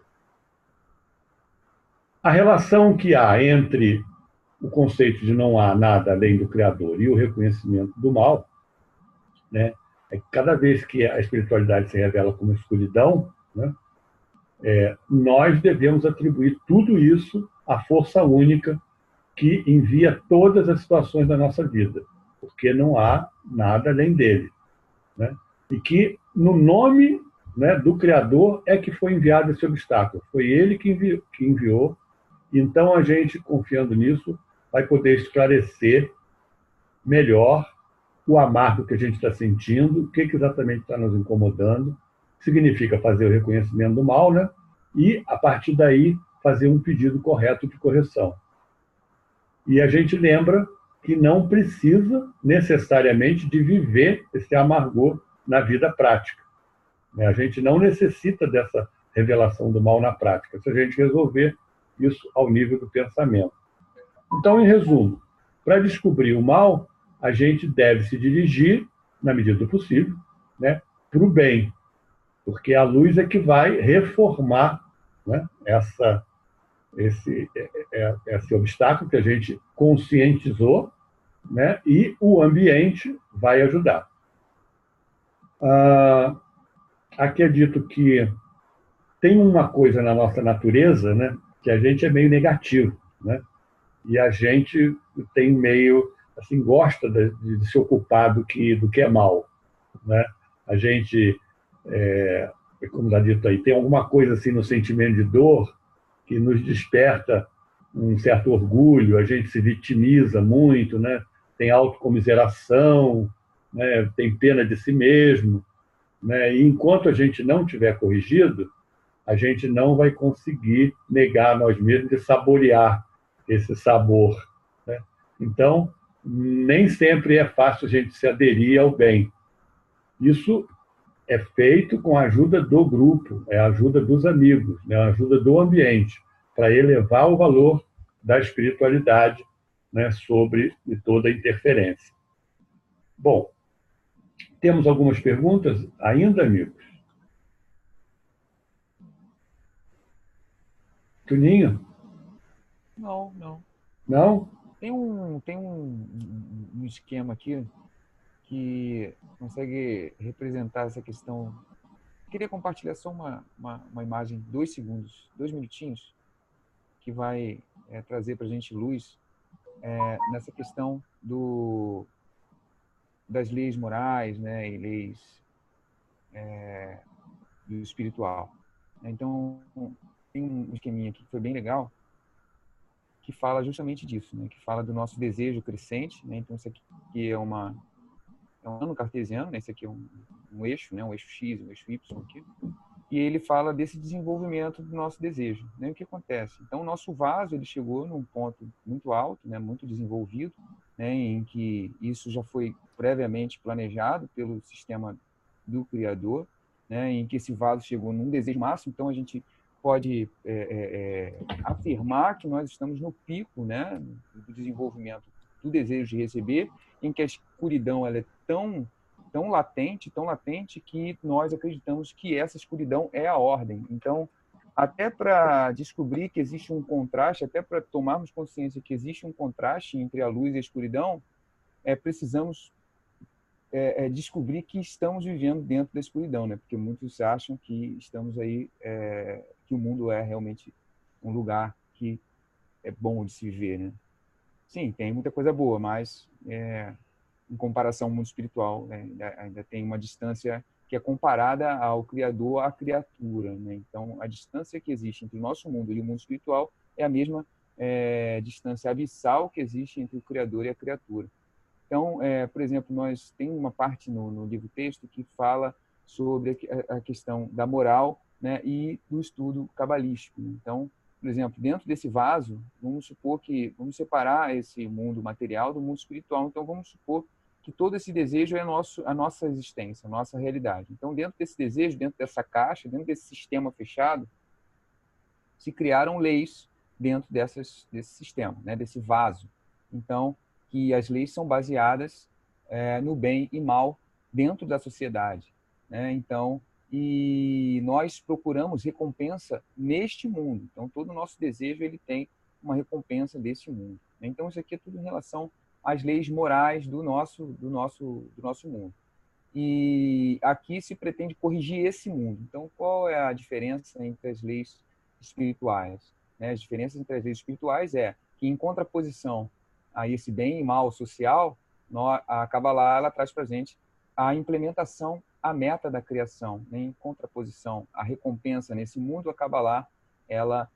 A relação que há entre o conceito de não há nada além do Criador e o reconhecimento do mal, né, é que cada vez que a espiritualidade se revela como escuridão, né, nós devemos atribuir tudo isso à força única que envia todas as situações da nossa vida, porque não há nada além dele, né? E que, no nome, né, do Criador, é que foi enviado esse obstáculo. Foi ele que enviou. Então, a gente, confiando nisso, vai poder esclarecer melhor o amargo que a gente está sentindo, o que exatamente está nos incomodando, significa fazer o reconhecimento do mal, né? E, a partir daí, fazer um pedido correto de correção. E a gente lembra que não precisa necessariamente de viver esse amargor na vida prática. A gente não necessita dessa revelação do mal na prática, se a gente resolver isso ao nível do pensamento. Então, em resumo, para descobrir o mal, a gente deve se dirigir, na medida do possível, né, para o bem, porque a luz é que vai reformar, né, esse obstáculo que a gente conscientizou, né, e o ambiente vai ajudar. Aqui é dito que tem uma coisa na nossa natureza, né, que a gente é meio negativo, né, e a gente tem meio, assim, gosta de se ocupar do que é mal, né? A gente, como está dito aí, tem alguma coisa assim no sentimento de dor que nos desperta um certo orgulho, a gente se vitimiza muito, né? Tem autocomiseração, né? Tem pena de si mesmo, né? E enquanto a gente não tiver corrigido, a gente não vai conseguir negar a nós mesmos e saborear esse sabor, né? Então, nem sempre é fácil a gente se aderir ao bem. Isso é feito com a ajuda do grupo, é a ajuda dos amigos, né? A ajuda do ambiente, para elevar o valor da espiritualidade, né, sobre toda a interferência. Bom, temos algumas perguntas ainda, amigos? Tuninho? Não, não. Não? Tem um esquema aqui que consegue representar essa questão. Queria compartilhar só uma imagem, 2 segundos, 2 minutinhos, que vai trazer para a gente luz nessa questão das leis morais, né, e leis do espiritual. Então, tem um esqueminha aqui que foi bem legal, que fala justamente disso, né, que fala do nosso desejo crescente, né. Então, isso aqui é um ano cartesiano, né, esse aqui é um eixo, né, um eixo X, um eixo Y aqui, e ele fala desse desenvolvimento do nosso desejo, né. O que acontece? Então, o nosso vaso ele chegou num ponto muito alto, né, muito desenvolvido, né, em que isso já foi previamente planejado pelo sistema do Criador, né, em que esse vaso chegou num desejo máximo. Então, a gente pode afirmar que nós estamos no pico, né, do desenvolvimento do desejo de receber, em que a escuridão ela é tão latente que nós acreditamos que essa escuridão é a ordem. Então, até para descobrir que existe um contraste, até para tomarmos consciência que existe um contraste entre a luz e a escuridão, precisamos descobrir que estamos vivendo dentro da escuridão, né? Porque muitos acham que estamos aí, que o mundo é realmente um lugar que é bom de se viver, né? Sim, tem muita coisa boa, mas em comparação ao mundo espiritual, né, ainda tem uma distância que é comparada ao Criador à criatura, né? Então, a distância que existe entre o nosso mundo e o mundo espiritual é a mesma distância abissal que existe entre o Criador e a criatura. Então, por exemplo, nós tem uma parte no livro-texto que fala sobre a questão da moral, né, e do estudo cabalístico. Então, por exemplo, dentro desse vaso, vamos separar esse mundo material do mundo espiritual. Então, vamos supor que todo esse desejo é a nossa existência, a nossa realidade. Então, dentro desse desejo, dentro dessa caixa, dentro desse sistema fechado, se criaram leis dentro desse sistema, né, desse vaso. Então, que as leis são baseadas no bem e mal dentro da sociedade, né? Então, e nós procuramos recompensa neste mundo. Então, todo o nosso desejo ele tem uma recompensa desse mundo. Então, isso aqui é tudo em relação às leis morais do nosso mundo. E aqui se pretende corrigir esse mundo. Então, qual é a diferença entre as leis espirituais? As diferenças entre as leis espirituais é que, em contraposição a esse bem e mal social, a Kabbalah ela traz para a gente a implementação, a meta da criação. Em contraposição à recompensa nesse mundo, a Kabbalah ela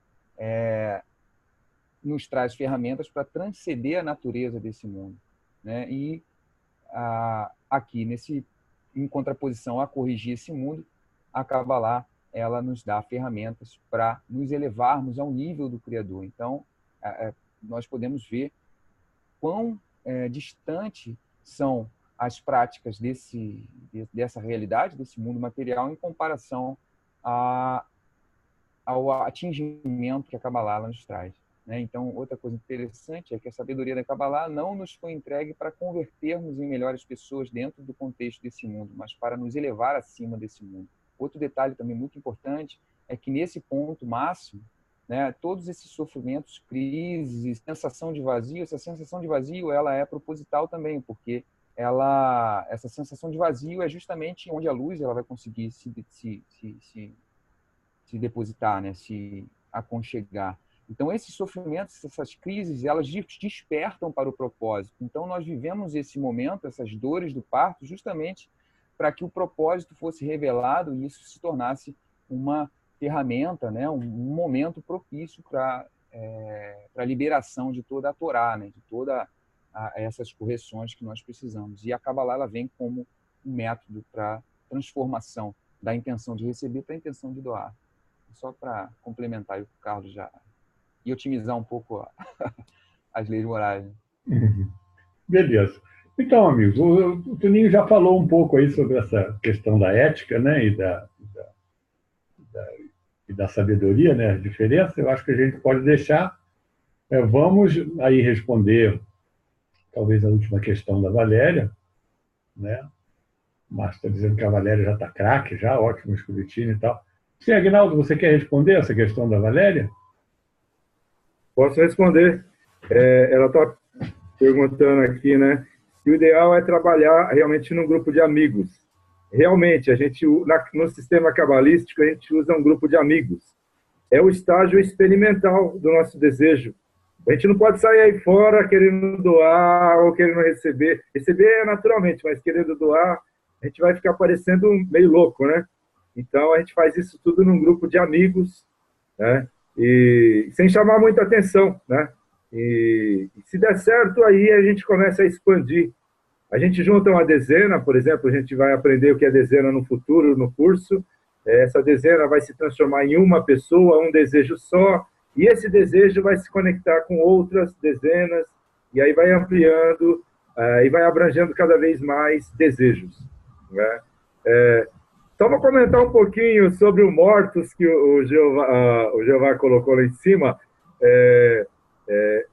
nos traz ferramentas para transcender a natureza desse mundo, né? E aqui, em contraposição a corrigir esse mundo, a Kabbalah ela nos dá ferramentas para nos elevarmos ao nível do Criador. Então, nós podemos ver quão distante são as práticas dessa realidade, desse mundo material, em comparação ao atingimento que a Kabbalah nos traz, né? Então, outra coisa interessante é que a sabedoria da Kabbalah não nos foi entregue para convertermos em melhores pessoas dentro do contexto desse mundo, mas para nos elevar acima desse mundo. Outro detalhe também muito importante é que nesse ponto máximo, né, todos esses sofrimentos, crises, sensação de vazio, essa sensação de vazio ela é proposital também, porque essa sensação de vazio é justamente onde a luz ela vai conseguir se depositar, né, se aconchegar. Então, esses sofrimentos, essas crises, elas despertam para o propósito. Então, nós vivemos esse momento, essas dores do parto, justamente para que o propósito fosse revelado e isso se tornasse uma ferramenta, né, um momento propício para a liberação de toda a Torá, né, de todas essas correções que nós precisamos. E a Kabbalah ela vem como um método para transformação da intenção de receber para a intenção de doar. Só para complementar o Carlos já e otimizar um pouco as leis morais. Uhum. Beleza. Então, amigos, o Toninho já falou um pouco aí sobre essa questão da ética, né, e da sabedoria, né, a diferença. Eu acho que a gente pode deixar. Vamos aí responder, talvez, a última questão da Valéria, né? O Márcio está dizendo que a Valéria já está craque, já, ótimo escrutínio e tal. Sim, Aguinaldo, você quer responder essa questão da Valéria? Posso responder. Ela está perguntando aqui, né? Que o ideal é trabalhar realmente num grupo de amigos. Realmente, no sistema cabalístico, a gente usa um grupo de amigos. É o estágio experimental do nosso desejo. A gente não pode sair aí fora querendo doar ou querendo receber. Receber é naturalmente, mas querendo doar, a gente vai ficar parecendo meio louco, né? Então, a gente faz isso tudo num grupo de amigos, né? E sem chamar muita atenção, né? E se der certo, aí a gente começa a expandir. A gente junta uma dezena, por exemplo, a gente vai aprender o que é dezena no futuro, no curso. Essa dezena vai se transformar em uma pessoa, um desejo só, e esse desejo vai se conectar com outras dezenas, e aí vai ampliando, e vai abrangendo cada vez mais desejos, né? Só vou comentar um pouquinho sobre o Mortos, que o Jeová colocou lá em cima.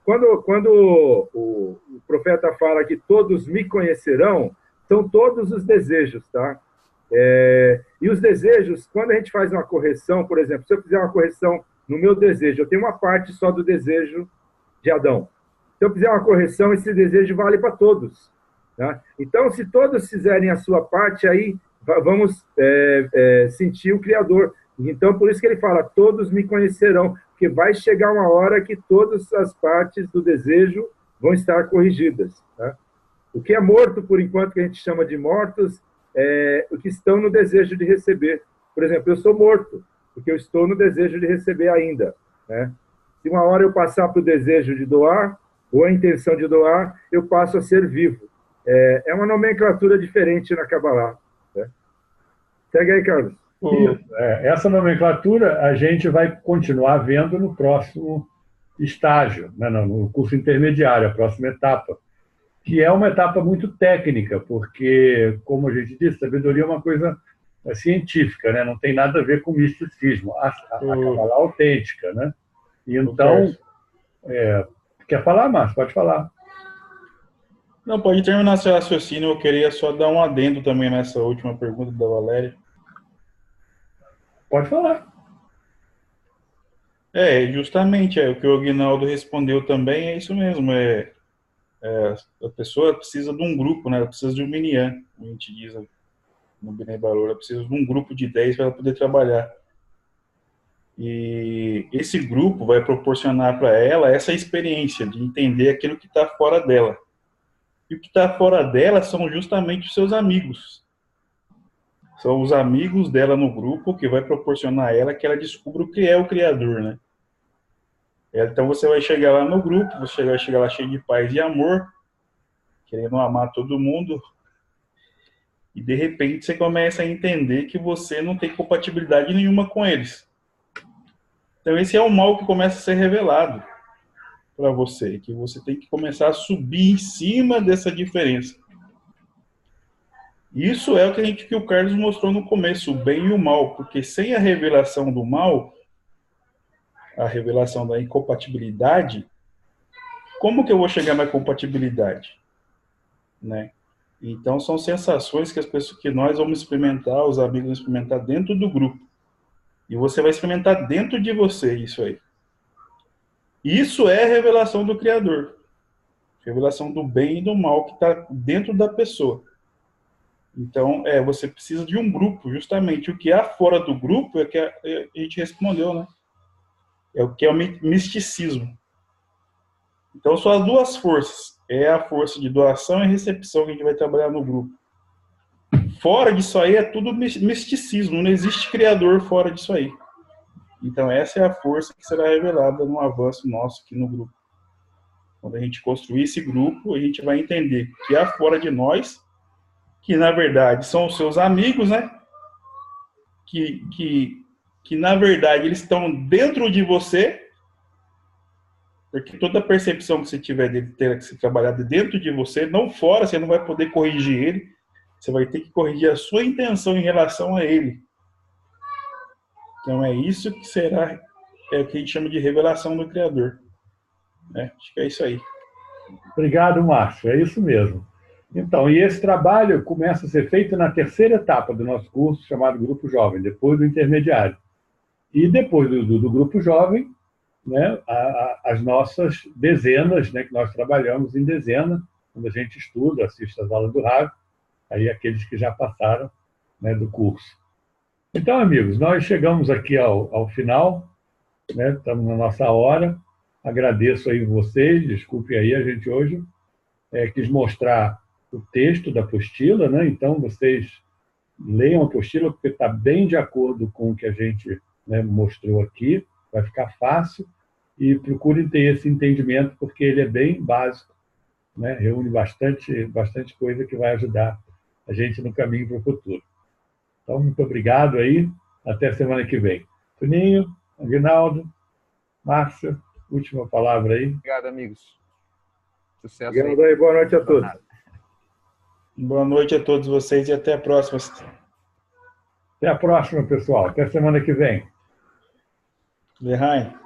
Quando o profeta fala que todos me conhecerão, são todos os desejos, tá? E os desejos, quando a gente faz uma correção, por exemplo, se eu fizer uma correção no meu desejo, eu tenho uma parte só do desejo de Adão. Se eu fizer uma correção, esse desejo vale para todos, tá? Então, se todos fizerem a sua parte, aí vamos sentir o Criador. Então, por isso que ele fala, todos me conhecerão, porque vai chegar uma hora que todas as partes do desejo vão estar corrigidas, tá? O que é morto, por enquanto, que a gente chama de mortos, o que estão no desejo de receber. Por exemplo, eu sou morto, porque eu estou no desejo de receber ainda, né? Se uma hora eu passar para o desejo de doar, ou a intenção de doar, eu passo a ser vivo. É uma nomenclatura diferente na Kabbalah, né? Segue aí, Carlos. Essa nomenclatura a gente vai continuar vendo no próximo estágio, né, no curso intermediário, a próxima etapa, que é uma etapa muito técnica, porque, como a gente disse, sabedoria é uma coisa científica, né? Não tem nada a ver com misticismo, a Kabbalah autêntica, né? E então, quer falar, Márcio? Pode falar. Não, pode terminar seu raciocínio. Eu queria só dar um adendo também nessa última pergunta da Valéria. Pode falar. Justamente, o que o Aguinaldo respondeu também é isso mesmo. A pessoa precisa de um grupo, né? Ela precisa de um minyan, como a gente diz no Bnei Baror. Ela precisa de um grupo de 10 para ela poder trabalhar. E esse grupo vai proporcionar para ela essa experiência de entender aquilo que está fora dela. E o que está fora dela são justamente os seus amigos. São os amigos dela no grupo que vai proporcionar a ela que ela descubra o que é o Criador, né? Então você vai chegar lá no grupo, você vai chegar lá cheio de paz e amor, querendo amar todo mundo, e de repente você começa a entender que você não tem compatibilidade nenhuma com eles. Então esse é o mal que começa a ser revelado para você, que você tem que começar a subir em cima dessa diferença. Isso é o que o Carlos mostrou no começo, o bem e o mal, porque sem a revelação do mal, a revelação da incompatibilidade, como que eu vou chegar na compatibilidade, né? Então são sensações que nós vamos experimentar, os amigos vão experimentar dentro do grupo. E você vai experimentar dentro de você isso aí. Isso é a revelação do Criador. Revelação do bem e do mal que está dentro da pessoa. Então, você precisa de um grupo, justamente. O que há fora do grupo é que a gente respondeu, né? É o que é o misticismo. Então, são as duas forças. É a força de doação e recepção que a gente vai trabalhar no grupo. Fora disso aí é tudo misticismo. Não existe criador fora disso aí. Então, essa é a força que será revelada no avanço nosso aqui no grupo. Quando a gente construir esse grupo, a gente vai entender que há fora de nós, que na verdade são os seus amigos, né? Que na verdade eles estão dentro de você. Porque toda percepção que você tiver dele ter que ser trabalhada dentro de você, não fora, você não vai poder corrigir ele. Você vai ter que corrigir a sua intenção em relação a ele. Então é isso que será, é o que a gente chama de revelação do Criador. Né? Acho que é isso aí. Obrigado, Márcio. É isso mesmo. Então, e esse trabalho começa a ser feito na terceira etapa do nosso curso, chamado Grupo Jovem, depois do intermediário. E depois do Grupo Jovem, né, as nossas dezenas, né, que nós trabalhamos em dezena, quando a gente estuda, assiste às aulas do Rav, aí aqueles que já passaram, né, do curso. Então, amigos, nós chegamos aqui ao final, né, estamos na nossa hora. Agradeço aí vocês, desculpe aí, a gente hoje quis mostrar o texto da apostila, né? Então vocês leiam a apostila, porque está bem de acordo com o que a gente, né, mostrou aqui, vai ficar fácil, e procurem ter esse entendimento, porque ele é bem básico, né? Reúne bastante coisa que vai ajudar a gente no caminho para o futuro. Então, muito obrigado aí, até semana que vem. Toninho, Aguinaldo, Márcio, última palavra aí. Obrigado, amigos. Sucesso Obrigado aí, boa noite a todos. Boa noite a todos vocês e até a próxima. Até a próxima, pessoal. Até semana que vem. Lehaim.